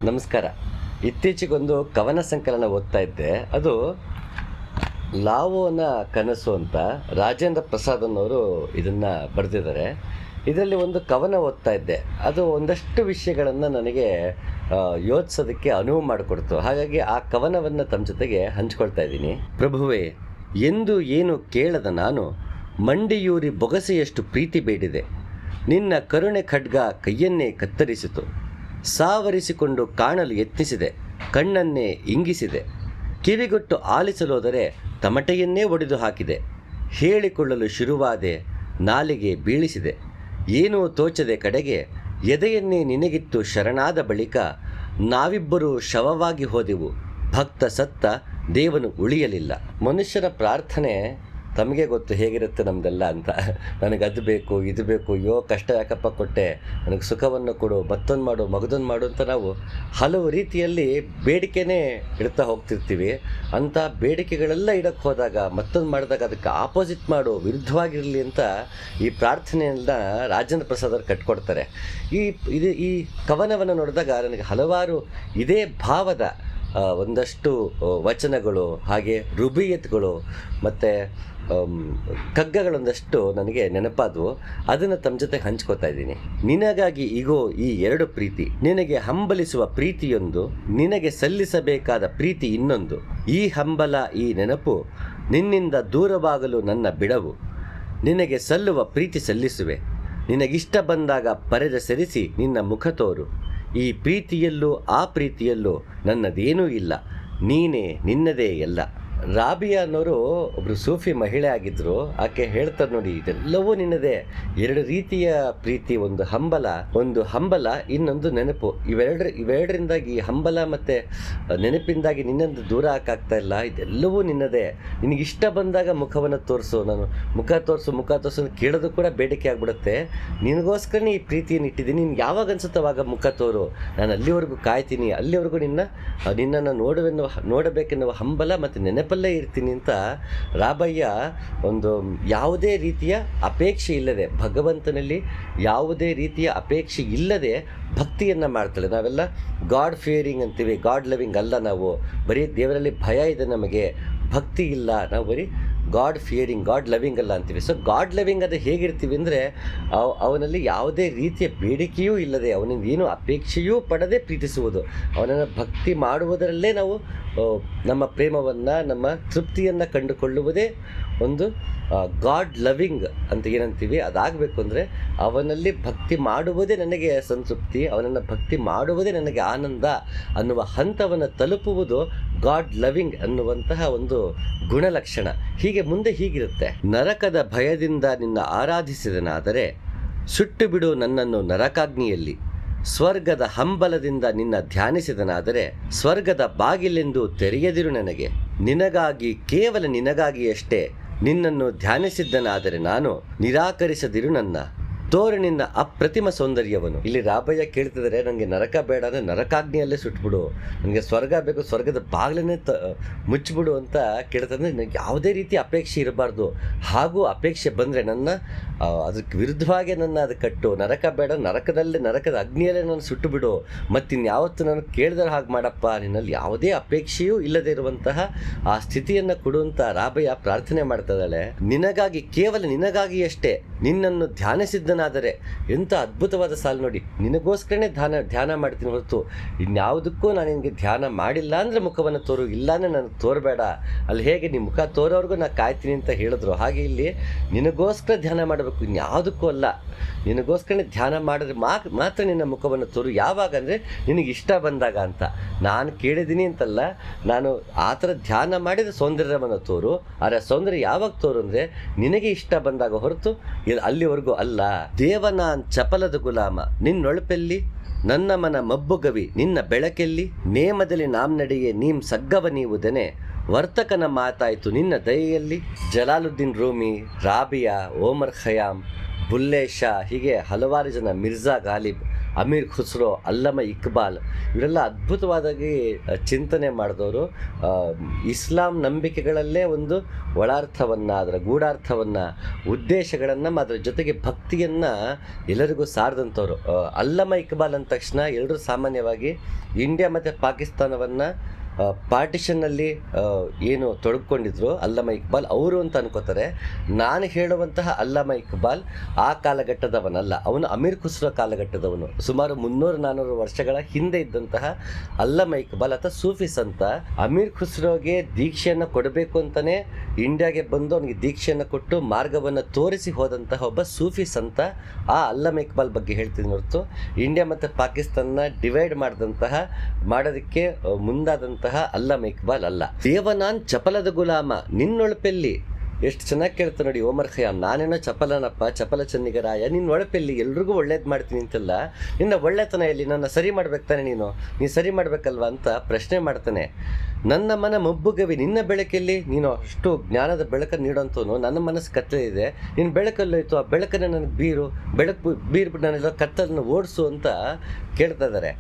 ನಮಸ್ಕಾರ. ಇತ್ತೀಚೆಗೊಂದು ಕವನ ಸಂಕಲನ ಓದ್ತಾ ಇದ್ದೆ. ಅದು ಲಾವೋನ ಕನಸು ಅಂತ ರಾಜೇಂದ್ರ ಪ್ರಸಾದ್ ಅನ್ನೋರು ಇದನ್ನು ಬರೆದಿದ್ದಾರೆ. ಇದರಲ್ಲಿ ಒಂದು ಕವನ ಓದ್ತಾ ಇದ್ದೆ. ಅದು ಒಂದಷ್ಟು ವಿಷಯಗಳನ್ನು ನನಗೆ ಯೋಚಿಸೋದಕ್ಕೆ ಅನುವು ಮಾಡಿಕೊಡ್ತು. ಹಾಗಾಗಿ ಆ ಕವನವನ್ನು ತಮ್ಮ ಜೊತೆಗೆ ಹಂಚ್ಕೊಳ್ತಾ ಇದ್ದೀನಿ. ಪ್ರಭುವೇ, ಎಂದು ಏನು ಕೇಳದ ನಾನು ಮಂಡಿಯೂರಿ ಬೊಗಸೆಯಷ್ಟು ಪ್ರೀತಿ ಬೇಡಿದೆ. ನಿನ್ನ ಕರುಣೆ ಖಡ್ಗ ಕೈಯನ್ನೇ ಕತ್ತರಿಸಿತು. ಸಾವರಿಸಿಕೊಂಡು ಕಾಣಲು ಯತ್ನಿಸಿದೆ, ಕಣ್ಣನ್ನೇ ಇಂಗಿಸಿದೆ. ಕಿವಿಗೊಟ್ಟು ಆಲಿಸಲೋದರೆ ತಮಟೆಯನ್ನೇ ಒಡೆದು ಹಾಕಿದೆ. ಹೇಳಿಕೊಳ್ಳಲು ಶುರುವಾದೆ, ನಾಲಿಗೆ ಬೀಳಿಸಿದೆ. ಏನೂ ತೋಚದೆ ಕಡೆಗೆ ಎದೆಯನ್ನೇ ನಿನಗಿತ್ತು ಶರಣಾದ ಬಳಿಕ ನಾವಿಬ್ಬರೂ ಶವವಾಗಿ ಹೋದೆವು. ಭಕ್ತ ಸತ್ತ, ದೇವನು ಉಳಿಯಲಿಲ್ಲ. ಮನುಷ್ಯನ ಪ್ರಾರ್ಥನೆ ತಮಗೆ ಗೊತ್ತು ಹೇಗಿರುತ್ತೆ ನಮ್ಮದೆಲ್ಲ ಅಂತ. ನನಗೆ ಅದು ಬೇಕು, ಇದು ಬೇಕು, ಅಯ್ಯೋ ಕಷ್ಟ ಯಾಕಪ್ಪ ಕೊಟ್ಟೆ, ನನಗೆ ಸುಖವನ್ನು ಕೊಡು, ಮತ್ತೊಂದು ಮಾಡು, ಮಗದೊಂದು ಮಾಡು ಅಂತ ನಾವು ಹಲವು ರೀತಿಯಲ್ಲಿ ಬೇಡಿಕೆನೇ ಇಡ್ತಾ ಹೋಗ್ತಿರ್ತೀವಿ. ಅಂಥ ಬೇಡಿಕೆಗಳೆಲ್ಲ ಇಡಕ್ಕೆ ಹೋದಾಗ ಮತ್ತೊಂದು ಮಾಡಿದಾಗ ಅದಕ್ಕೆ ಆಪೋಸಿಟ್ ಮಾಡು, ವಿರುದ್ಧವಾಗಿರಲಿ ಅಂತ ಈ ಪ್ರಾರ್ಥನೆಯನ್ನ ರಾಜೇಂದ್ರ ಪ್ರಸಾದ್ ಅವರು ಕಟ್ಕೊಡ್ತಾರೆ. ಈ ಕವನವನ್ನು ನೋಡಿದಾಗ ನನಗೆ ಹಲವಾರು ಇದೇ ಭಾವದ ಒಂದಷ್ಟು ವಚನಗಳು, ಹಾಗೆ ರುಬಿಯತ್ಗಳು ಮತ್ತು ಕಗ್ಗಗಳೊಂದಷ್ಟು ನನಗೆ ನೆನಪಾದವು. ಅದನ್ನು ತಮ್ಮ ಜೊತೆ ಹಂಚ್ಕೋತಾ ಇದ್ದೀನಿ. ನಿನಗಾಗಿ ಈಗೋ ಈ ಎರಡು ಪ್ರೀತಿ, ನಿನಗೆ ಹಂಬಲಿಸುವ ಪ್ರೀತಿಯೊಂದು, ನಿನಗೆ ಸಲ್ಲಿಸಬೇಕಾದ ಪ್ರೀತಿ ಇನ್ನೊಂದು. ಈ ಹಂಬಲ ಈ ನೆನಪು ನಿನ್ನಿಂದ ದೂರವಾಗಲು ನನ್ನ ಬಿಡವು. ನಿನಗೆ ಸಲ್ಲುವ ಪ್ರೀತಿ ಸಲ್ಲಿಸುವೆ, ನಿನಗಿಷ್ಟ ಬಂದಾಗ ಪರೆದ ಸರಿಸಿ ನಿನ್ನ ಮುಖ ತೋರು. ಈ ಪ್ರೀತಿಯಲ್ಲೂ ಆ ಪ್ರೀತಿಯಲ್ಲೂ ನನ್ನದೇನೂ ಇಲ್ಲ, ನೀನೇ ನಿನ್ನದೇ ಎಲ್ಲ. ರಾಬಿಯಾ ಅನ್ನೋರು ಒಬ್ಬರು ಸೂಫಿ ಮಹಿಳೆ ಆಗಿದ್ದರು. ಆಕೆ ಹೇಳ್ತಾರೆ ನೋಡಿ, ಇದೆಲ್ಲವೂ ನಿನ್ನದೇ. ಎರಡು ರೀತಿಯ ಪ್ರೀತಿ, ಒಂದು ಹಂಬಲ ಇನ್ನೊಂದು ನೆನಪು. ಇವೆರಡರಿಂದಾಗಿ ಹಂಬಲ ಮತ್ತು ನೆನಪಿಂದಾಗಿ ನಿನ್ನಂದು ದೂರ ಹಾಕಾಗ್ತಾ ಇಲ್ಲ. ಇದೆಲ್ಲವೂ ನಿನ್ನದೇ. ನಿನಗಿಷ್ಟ ಬಂದಾಗ ಮುಖವನ್ನು ತೋರಿಸು, ನಾನು ಮುಖ ತೋರಿಸು ಕೇಳೋದು ಕೂಡ ಬೇಡಿಕೆ ಆಗಿಬಿಡುತ್ತೆ. ನಿನಗೋಸ್ಕರನೇ ಈ ಪ್ರೀತಿಯನ್ನು ಇಟ್ಟಿದ್ದೀನಿ, ನಿನ್ಗೆ ಯಾವಾಗ ಅನ್ಸುತ್ತೋ ಆವಾಗ ಮುಖ ತೋರು, ನಾನು ಅಲ್ಲಿವರೆಗೂ ಕಾಯ್ತೀನಿ, ಅಲ್ಲಿವರೆಗೂ ನಿನ್ನನ್ನು ನೋಡಬೇಕೆನ್ನುವ ಹಂಬಲ ಮತ್ತು ನೆನಪಲ್ಲೇ ಇರ್ತೀನಿ ಅಂತ ರಾಬಯ್ಯ ಒಂದು ಯಾವುದೇ ರೀತಿಯ ಅಪೇಕ್ಷೆ ಇಲ್ಲದೆ, ಭಗವಂತನಲ್ಲಿ ಯಾವುದೇ ರೀತಿಯ ಅಪೇಕ್ಷೆ ಇಲ್ಲದೆ ಭಕ್ತಿಯನ್ನು ಮಾಡ್ತಾಳೆ. ನಾವೆಲ್ಲ ಗಾಡ್ ಫಿಯರಿಂಗ್ ಅಂತೀವಿ, ಗಾಡ್ ಲವಿಂಗ್ ಅಲ್ಲ. ನಾವು ಬರೀ ದೇವರಲ್ಲಿ ಭಯ ಇದೆ, ನಮಗೆ ಭಕ್ತಿ ಇಲ್ಲ. ನಾವು ಬರೀ ಗಾಡ್ ಫಿಯರಿಂಗ್, ಗಾಡ್ ಲವಿಂಗ್ ಅಲ್ಲ ಅಂತೀವಿ. ಸೊ ಗಾಡ್ ಲವಿಂಗ್ ಅದು ಹೇಗಿರ್ತೀವಿ ಅಂದರೆ, ಅವನಲ್ಲಿ ಯಾವುದೇ ರೀತಿಯ ಬೇಡಿಕೆಯೂ ಇಲ್ಲದೆ, ಅವನಿಂದ ಏನು ಅಪೇಕ್ಷೆಯೂ ಪಡದೆ ಪ್ರೀತಿಸುವುದು. ಅವನನ್ನು ಭಕ್ತಿ ಮಾಡುವುದರಲ್ಲೇ ನಾವು ನಮ್ಮ ಪ್ರೇಮವನ್ನು, ನಮ್ಮ ತೃಪ್ತಿಯನ್ನು ಕಂಡುಕೊಳ್ಳುವುದೇ ಒಂದು ಗಾಡ್ ಲವಿಂಗ್ ಅಂತ ಏನಂತೀವಿ. ಅದಾಗಬೇಕು ಅಂದರೆ ಅವನಲ್ಲಿ ಭಕ್ತಿ ಮಾಡುವುದೇ ನನಗೆ ಸಂತೃಪ್ತಿ, ಅವನನ್ನು ಭಕ್ತಿ ಮಾಡುವುದೇ ನನಗೆ ಆನಂದ ಅನ್ನುವ ಹಂತವನ್ನು ತಲುಪುವುದು ಗಾಡ್ ಲವಿಂಗ್ ಅನ್ನುವಂತಹ ಒಂದು ಗುಣಲಕ್ಷಣ. ಮುಂದೆ ಹೀಗಿರುತ್ತೆ. ನರಕದ ಭಯದಿಂದ ನಿನ್ನ ಆರಾಧಿಸಿದನಾದರೆ ಸುಟ್ಟು ಬಿಡು ನನ್ನನ್ನು ನರಕಾಗ್ನಿಯಲ್ಲಿ. ಸ್ವರ್ಗದ ಹಂಬಲದಿಂದ ನಿನ್ನ ಧ್ಯಾನಿಸಿದನಾದರೆ ಸ್ವರ್ಗದ ಬಾಗಿಲೆಂದು ತೆರೆಯದಿರು ನನಗೆ. ನಿನಗಾಗಿ, ಕೇವಲ ನಿನಗಾಗಿಯಷ್ಟೇ ನಿನ್ನನ್ನು ಧ್ಯಾನಿಸಿದ್ದನಾದರೆ ನಾನು ನಿರಾಕರಿಸದಿರು ನನ್ನ. ತೋರು ನಿನ್ನ ಅಪ್ರತಿಮ ಸೌಂದರ್ಯವನ್ನು. ಇಲ್ಲಿ ರಾಬಯ್ಯ ಕೇಳ್ತಿದ್ದಾರೆ, ನನಗೆ ನರಕ ಬೇಡ ಅಂದರೆ ನರಕಾಗ್ನಿಯಲ್ಲೇ ಸುಟ್ಬಿಡು, ನನಗೆ ಸ್ವರ್ಗ ಬೇಕು, ಸ್ವರ್ಗದ ಬಾಗಿಲನ್ನೇ ಮುಚ್ಚಿಬಿಡು ಅಂತ ಕೇಳ್ತಂದ್ರೆ ನನಗೆ ಯಾವುದೇ ರೀತಿ ಅಪೇಕ್ಷೆ ಇರಬಾರ್ದು. ಹಾಗೂ ಅಪೇಕ್ಷೆ ಬಂದರೆ ಅದಕ್ಕೆ ವಿರುದ್ಧವಾಗಿ ಅದು ಕಟ್ಟು. ನರಕ ಬೇಡ, ನರಕದ ಅಗ್ನಿಯಲ್ಲೇ ನಾನು ಸುಟ್ಟು ಬಿಡು, ಮತ್ತಿನ್ಯಾವತ್ತು ನಾನು ಕೇಳಿದ್ರೆ ಹಾಗೆ ಮಾಡಪ್ಪ. ನಿನ್ನಲ್ಲಿ ಯಾವುದೇ ಅಪೇಕ್ಷೆಯೂ ಇಲ್ಲದೆ ಇರುವಂತಹ ಆ ಸ್ಥಿತಿಯನ್ನು ಕೊಡುವಂಥ ರಾಬಯ್ಯ ಪ್ರಾರ್ಥನೆ ಮಾಡ್ತಾ ಇದ್ದಾಳೆ. ನಿನಗಾಗಿ, ಕೇವಲ ನಿನಗಾಗಿ ಅಷ್ಟೇ ನಿನ್ನನ್ನು ಧ್ಯಾನಿಸಿದ್ದನಾದರೆ. ಎಂಥ ಅದ್ಭುತವಾದ ಸಾಲು ನೋಡಿ. ನಿನಗೋಸ್ಕರನೇ ಧ್ಯಾನ ಮಾಡ್ತೀನಿ ಹೊರತು ಇನ್ಯಾವುದಕ್ಕೂ ನಾನು ನಿನಗೆ ಧ್ಯಾನ ಮಾಡಿಲ್ಲ ಅಂದರೆ ಮುಖವನ್ನು ತೋರು, ಇಲ್ಲ ಅಂದರೆ ನನಗೆ ತೋರಬೇಡ. ಅಲ್ಲಿ ಹೇಗೆ ನಿಮ್ಮ ಮುಖ ತೋರೋವರೆಗೂ ನಾನು ಕಾಯ್ತೀನಿ ಅಂತ ಹೇಳಿದ್ರು, ಹಾಗೆ ಇಲ್ಲಿ ನಿನಗೋಸ್ಕರ ಧ್ಯಾನ ಮಾಡಬೇಕು, ಇನ್ಯಾವುದಕ್ಕೂ ಅಲ್ಲ. ನಿನಗೋಸ್ಕರನೇ ಧ್ಯಾನ ಮಾಡಿದ್ರೆ ಮಾತ್ರ ನಿನ್ನ ಮುಖವನ್ನು ತೋರು. ಯಾವಾಗ ಅಂದರೆ ನಿನಗೆ ಇಷ್ಟ ಬಂದಾಗ ಅಂತ. ನಾನು ಕೇಳಿದ್ದೀನಿ ಅಂತಲ್ಲ, ನಾನು ಆ ಥರ ಧ್ಯಾನ ಮಾಡಿದ ಸೌಂದರ್ಯವನ್ನು ತೋರು. ಆದರೆ ಸೌಂದರ್ಯ ಯಾವಾಗ ತೋರು ಅಂದರೆ ನಿನಗೆ ಇಷ್ಟ ಬಂದಾಗ ಹೊರತು ಅಲ್ಲಿವರೆಗೂ ಅಲ್ಲ. ದೇವನಾನ್ ಚಪಲದ ಗುಲಾಮ ನಿನ್ನೊಳಪೆಲ್ಲಿ, ನನ್ನ ಮನ ಮಬ್ಬುಗವಿ ನಿನ್ನ ಬೆಳಕೆಲ್ಲಿ. ನೇಮದಲ್ಲಿ ನಾಮ್ನಡೆಯೇ ನೀಂ ಸಗ್ಗವ ನೀವುದನೆ, ವರ್ತಕನ ಮಾತಾಯಿತು ನಿನ್ನ ದಯೆಯಲ್ಲಿ. ಜಲಾಲುದ್ದೀನ್ ರೂಮಿ, ರಾಬಿಯಾ, ಓಮರ್ ಖಯಾಮ್, ಬುಲ್ಲೆ ಶಾ, ಹೀಗೆ ಹಲವಾರು ಜನ, ಮಿರ್ಜಾ ಗಾಲಿಬ್, ಅಮೀರ್ ಖುಸ್ರೋ, ಅಲ್ಲಮ ಇಕ್ಬಾಲ್ ಇವರೆಲ್ಲ ಅದ್ಭುತವಾದಾಗಿ ಚಿಂತನೆ ಮಾಡಿದವರು. ಇಸ್ಲಾಂ ನಂಬಿಕೆಗಳಲ್ಲೇ ಒಂದು ಒಳಾರ್ಥವನ್ನು, ಅದರ ಗೂಢಾರ್ಥವನ್ನು, ಉದ್ದೇಶಗಳನ್ನು, ಅದರ ಜೊತೆಗೆ ಭಕ್ತಿಯನ್ನು ಎಲ್ಲರಿಗೂ ಸಾರದಂಥವ್ರು. ಅಲ್ಲಮ ಇಕ್ಬಾಲ್ ಅಂದ ತಕ್ಷಣ ಎಲ್ಲರೂ ಸಾಮಾನ್ಯವಾಗಿ ಇಂಡಿಯಾ ಮತ್ತು ಪಾಕಿಸ್ತಾನವನ್ನು ಪಾರ್ಟಿಷನ್ನಲ್ಲಿ ಏನು ತೊಡಗಿಕೊಂಡಿದ್ರು ಅಲ್ಲಮ ಇಕ್ಬಾಲ್ ಅವರು ಅಂತ ಅನ್ಕೋತಾರೆ. ನಾನು ಹೇಳುವಂತಹ ಅಲ್ಲಮ ಇಕ್ಬಾಲ್ ಆ ಕಾಲಘಟ್ಟದವನಲ್ಲ, ಅವನು ಅಮೀರ್ ಖುಸ್ರೋ ಕಾಲಘಟ್ಟದವನು. ಸುಮಾರು 300-400 ವರ್ಷಗಳ ಹಿಂದೆ ಇದ್ದಂತಹ ಅಲ್ಲಮ ಇಕ್ಬಾಲ್ ಅಥವಾ ಸೂಫಿ ಸಂತ. ಅಮೀರ್ ಖುಸ್ರೋಗೆ ದೀಕ್ಷೆಯನ್ನು ಕೊಡಬೇಕು ಅಂತಲೇ ಇಂಡಿಯಾಗೆ ಬಂದು ಅವನಿಗೆ ದೀಕ್ಷೆಯನ್ನು ಕೊಟ್ಟು ಮಾರ್ಗವನ್ನು ತೋರಿಸಿ ಹೋದಂತಹ ಒಬ್ಬ ಸೂಫಿ ಸಂತ ಆ ಅಲ್ಲಮ ಇಕ್ಬಾಲ್ ಬಗ್ಗೆ ಹೇಳ್ತೀನಿ ಹೊರತು ಇಂಡಿಯಾ ಮತ್ತು ಪಾಕಿಸ್ತಾನ ಡಿವೈಡ್ ಮಾಡೋದಕ್ಕೆ ಮುಂದಾದಂತಹ ಅಲ್ಲಮ ಇಕ್ಬಾಲ್ ಅಲ್ಲ. ದೇವನಾನ್ ಚಪಲದ ಗುಲಾಮ ನಿನ್ನೊಳಪೆಲ್ಲಿ, ಎಷ್ಟು ಚೆನ್ನಾಗಿ ಕೇಳ್ತಾರೆ ನೋಡಿ ಓಮರ್ ಖಯ್ಯಾಮ್. ನಾನೇನೋ ಚಪಲನಪ್ಪ, ಚಪಲ ಚೆನ್ನಿಗರಾಯ, ನಿನ್ನ ಒಳಪೆಲ್ಲಿ ಎಲ್ರಿಗೂ ಒಳ್ಳೇದು ಮಾಡ್ತೀನಿ ಅಂತೆಲ್ಲ, ನಿನ್ನ ಒಳ್ಳೆತನ ಎಲ್ಲಿ? ನನ್ನ ಸರಿ ಮಾಡ್ಬೇಕು ತಾನೆ, ನೀನು ಸರಿ ಮಾಡ್ಬೇಕಲ್ವ ಅಂತ ಪ್ರಶ್ನೆ ಮಾಡ್ತಾನೆ. ನನ್ನ ಮನ ಮಬ್ಬುಗವಿ ನಿನ್ನ ಬೆಳಕಲ್ಲಿ, ನೀನು ಅಷ್ಟು ಜ್ಞಾನದ ಬೆಳಕನ್ನು ನೀಡೋಂಥವನು, ನನ್ನ ಮನಸ್ಸು ಕತ್ತಲೆ ಇದೆ, ನಿನ್ನ ಬೆಳಕಲ್ಲೋಯ್ತು, ಆ ಬೆಳಕನ್ನು ನನಗೆ ಬೀರ್ಬಿಟ್ಟು ನಾನೆಲ್ಲ ಕತ್ತಲನ್ನು ಓಡಿಸು ಅಂತ ಕೇಳ್ತಾ ಇದ್ದಾರೆ.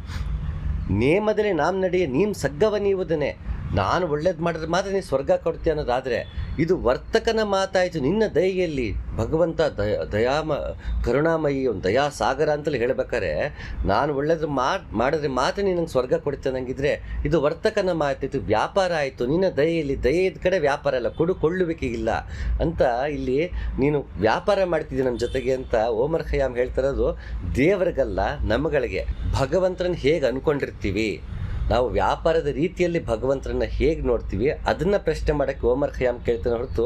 ನೇಮದಲ್ಲಿ ನಾಮ್ ನಡೆಯ ನೀಮ್ ಸಗ್ಗವ ನೀವುದನೆ, ನಾನು ಒಳ್ಳೇದು ಮಾಡಿದ್ರೆ ಮಾತ್ರ ನೀನು ಸ್ವರ್ಗ ಕೊಡ್ತೀಯ ಅನ್ನೋದಾದರೆ ಇದು ವರ್ತಕನ ಮಾತಾಯಿತು. ನಿನ್ನ ದಯೆಯಲ್ಲಿ ಭಗವಂತ ಕರುಣಾಮಯಿ, ಒಂದು ದಯಾ ಸಾಗರ ಅಂತಲೇ ಹೇಳ್ಬೇಕಾರೆ, ನಾನು ಒಳ್ಳೇದು ಮಾಡಿದ್ರೆ ಮಾತ್ರ ನೀನು ನಂಗೆ ಸ್ವರ್ಗ ಕೊಡ್ತೇನೆ ನಂಗಿದ್ರೆ ಇದು ವರ್ತಕನ ಮಾತಾಯಿತು, ವ್ಯಾಪಾರ ಆಯಿತು. ನಿನ್ನ ದಯೆಯಲ್ಲಿ, ದಯೆ ಇದ್ದ ಕಡೆ ವ್ಯಾಪಾರ ಇಲ್ಲ, ಕೊಳ್ಳುವಿಕೆ ಇಲ್ಲ ಅಂತ ಇಲ್ಲಿ ನೀನು ವ್ಯಾಪಾರ ಮಾಡ್ತಿದ್ದಿ ನಮ್ಮ ಜೊತೆಗೆ ಅಂತ ಓಮರ್ ಖಯ್ಯಾಮ್ ಹೇಳ್ತಿರೋದು ದೇವರಿಗಲ್ಲ, ನಮ್ಮಗಳಿಗೆ. ಭಗವಂತರನ್ನು ಹೇಗೆ ಅಂದ್ಕೊಂಡಿರ್ತೀವಿ ನಾವು, ವ್ಯಾಪಾರದ ರೀತಿಯಲ್ಲಿ ಭಗವಂತರನ್ನ ಹೇಗೆ ನೋಡ್ತೀವಿ ಅದನ್ನು ಪ್ರಶ್ನೆ ಮಾಡೋಕ್ಕೆ ಓಮರ್ ಖಯ್ಯಾಮ್ ಕೇಳ್ತಾನೆ ಹೊರತು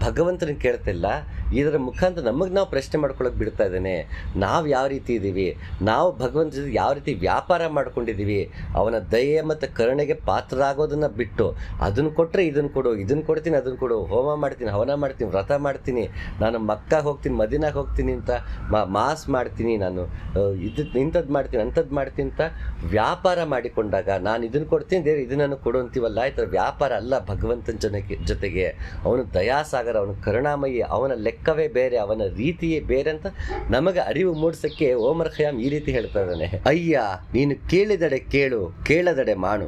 ಭಗವಂತನ ಕೇಳ್ತಿಲ್ಲ. ಇದರ ಮುಖಾಂತರ ನಮಗೆ ನಾವು ಪ್ರಶ್ನೆ ಮಾಡ್ಕೊಳ್ಳೋಕೆ ಬಿಡ್ತಾ ಇದ್ದಾನೆ. ನಾವು ಯಾವ ರೀತಿ ಇದ್ದೀವಿ, ನಾವು ಭಗವಂತ ಜೊತೆ ಯಾವ ರೀತಿ ವ್ಯಾಪಾರ ಮಾಡ್ಕೊಂಡಿದ್ದೀವಿ, ಅವನ ದಯೆ ಮತ್ತು ಕರುಣೆಗೆ ಪಾತ್ರರಾಗೋದನ್ನು ಬಿಟ್ಟು ಅದನ್ನು ಕೊಟ್ಟರೆ ಇದನ್ನು ಕೊಡು, ಇದನ್ನು ಕೊಡ್ತೀನಿ, ಅದನ್ನು ಕೊಡು, ಹೋಮ ಮಾಡ್ತೀನಿ, ಹವನ ಮಾಡ್ತೀನಿ, ವ್ರತ ಮಾಡ್ತೀನಿ, ನಾನು ಮಕ್ಕಾಗೆ ಹೋಗ್ತೀನಿ, ಮದಿನಾಗೆ ಹೋಗ್ತೀನಿ ಅಂತ ಮಾಸ್ ಮಾಡ್ತೀನಿ, ನಾನು ಇಂಥದ್ದು ಮಾಡ್ತೀನಿ, ಅಂಥದ್ದು ಮಾಡ್ತೀನಿ ಅಂತ ವ್ಯಾಪಾರ ಮಾಡಿಕೊಂಡಾಗ ನಾನು ಇದನ್ನು ಕೊಡ್ತೀನಿ, ದೇವ್ರು ಇದನ್ನು ಕೊಡು ಅಂತೀವಲ್ಲ, ಈ ಥರ ವ್ಯಾಪಾರ ಅಲ್ಲ ಭಗವಂತನ ಜೊತೆಗೆ. ಅವನು ದಯಾಸಾಗರ, ಅವನು ಕರುಣಾಮಯಿ, ಅವನ ಲೆಕ್ಕವೇ ಬೇರೆ, ಅವನ ರೀತಿಯೇ ಬೇರೆ ಅಂತ ನಮಗೆ ಅರಿವು ಮೂಡಿಸೋಕ್ಕೆ ಓಮರ್ ಖಯ್ಯಾಮ್ ಈ ರೀತಿ ಹೇಳ್ತಾ ಇದ್ದಾನೆ. ಅಯ್ಯ ನೀನು ಕೇಳಿದಡೆ ಕೇಳು, ಕೇಳದಡೆ ಮಾಡು,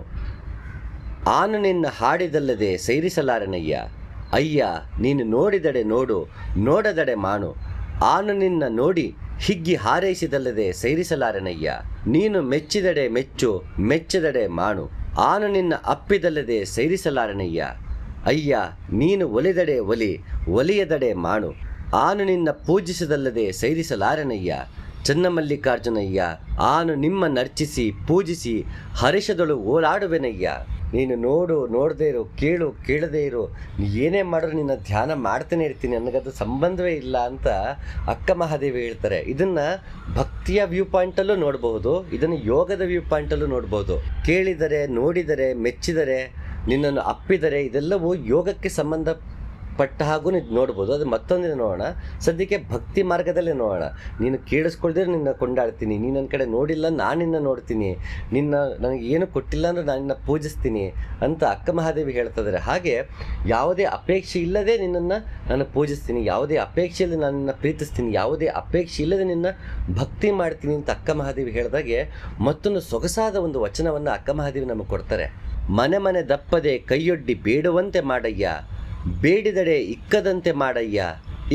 ಆನು ನಿನ್ನ ಹಾಡಿದಲ್ಲದೆ ಸೈರಿಸಲಾರನಯ್ಯ. ಅಯ್ಯ ನೀನು ನೋಡಿದಡೆ ನೋಡು, ನೋಡದಡೆ ಮಾಡು, ಆನು ನಿನ್ನ ನೋಡಿ ಹಿಗ್ಗಿ ಹಾರೈಸಿದಲ್ಲದೆ ಸೈರಿಸಲಾರನಯ್ಯ. ನೀನು ಮೆಚ್ಚಿದಡೆ ಮೆಚ್ಚು, ಮೆಚ್ಚದಡೆ ಮಾಡು, ಆನು ನಿನ್ನ ಅಪ್ಪಿದಲ್ಲದೆ ಸೈರಿಸಲಾರನಯ್ಯ. ಅಯ್ಯ ನೀನು ಒಲಿದಡೆ ಒಲಿ, ಒಲಿಯದಡೆ ಮಾಡು, ಆನು ನಿನ್ನ ಪೂಜಿಸದಲ್ಲದೆ ಸೈರಿಸಲಾರನಯ್ಯ. ಚನ್ನಮಲ್ಲಿಕಾರ್ಜುನಯ್ಯ ಆನು ನಿಮ್ಮ ನರ್ಚಿಸಿ ಪೂಜಿಸಿ ಹರ್ಷದಳು ಓಲಾಡುವೆನಯ್ಯ. ನೀನು ನೋಡು, ನೋಡದೇ ಇರು, ಕೇಳು, ಕೇಳದೇ ಇರು, ನೀ ಏನೇ ಮಾಡಿದ್ರು ನಿನ್ನ ಧ್ಯಾನ ಮಾಡ್ತಾನೆ ಇರ್ತೀನಿ, ನನಗದು ಸಂಬಂಧವೇ ಇಲ್ಲ ಅಂತ ಅಕ್ಕ ಮಹಾದೇವಿ ಹೇಳ್ತಾರೆ. ಇದನ್ನು ಭಕ್ತಿಯ ವ್ಯೂ ಪಾಯಿಂಟಲ್ಲೂ ನೋಡಬಹುದು, ಇದನ್ನು ಯೋಗದ ವ್ಯೂ ಪಾಯಿಂಟಲ್ಲೂ ನೋಡ್ಬೋದು. ಕೇಳಿದರೆ, ನೋಡಿದರೆ, ಮೆಚ್ಚಿದರೆ, ನಿನ್ನನ್ನು ಅಪ್ಪಿದರೆ ಇದೆಲ್ಲವೂ ಯೋಗಕ್ಕೆ ಸಂಬಂಧಪಟ್ಟ ಹಾಗೂ ನೋಡ್ಬೋದು. ಅದು ಮತ್ತೊಂದಿನ ನೋಡೋಣ. ಸದ್ಯಕ್ಕೆ ಭಕ್ತಿ ಮಾರ್ಗದಲ್ಲೇ ನೋಡೋಣ. ನೀನು ಕೇಳಿಸ್ಕೊಳ್ದಿದ್ರೆ ನಿನ್ನ ಕೊಂಡಾಡ್ತೀನಿ, ನೀನು ನನ್ನ ಕಡೆ ನೋಡಿಲ್ಲ ನಾನು ನಿನ್ನ ನೋಡ್ತೀನಿ, ನನಗೆ ಏನು ಕೊಟ್ಟಿಲ್ಲ ಅಂದರೆ ನಾನು ನಿನ್ನ ಪೂಜಿಸ್ತೀನಿ ಅಂತ ಅಕ್ಕ ಮಹಾದೇವಿ ಹೇಳ್ತಿದ್ದಾರೆ. ಹಾಗೆ ಯಾವುದೇ ಅಪೇಕ್ಷೆ ಇಲ್ಲದೆ ನಿನ್ನನ್ನು ನಾನು ಪೂಜಿಸ್ತೀನಿ, ಯಾವುದೇ ಅಪೇಕ್ಷೆ ಇಲ್ಲದೆ ನಾನು ನಿನ್ನ ಪ್ರೀತಿಸ್ತೀನಿ, ಯಾವುದೇ ಅಪೇಕ್ಷೆ ಇಲ್ಲದೆ ನಿನ್ನ ಭಕ್ತಿ ಮಾಡ್ತೀನಿ ಅಂತ ಅಕ್ಕ ಮಹಾದೇವಿ ಹೇಳಿದಾಗೆ ಮತ್ತೊಂದು ಸೊಗಸಾದ ಒಂದು ವಚನವನ್ನು ಅಕ್ಕ ಮಹಾದೇವಿ ನಮಗೆ ಕೊಡ್ತಾರೆ. ಮನೆ ಮನೆ ದಪ್ಪದೆ ಕೈಯೊಡ್ಡಿ ಬೇಡುವಂತೆ ಮಾಡಯ್ಯ, ಬೇಡಿದಡೆ ಇಕ್ಕದಂತೆ ಮಾಡಯ್ಯ,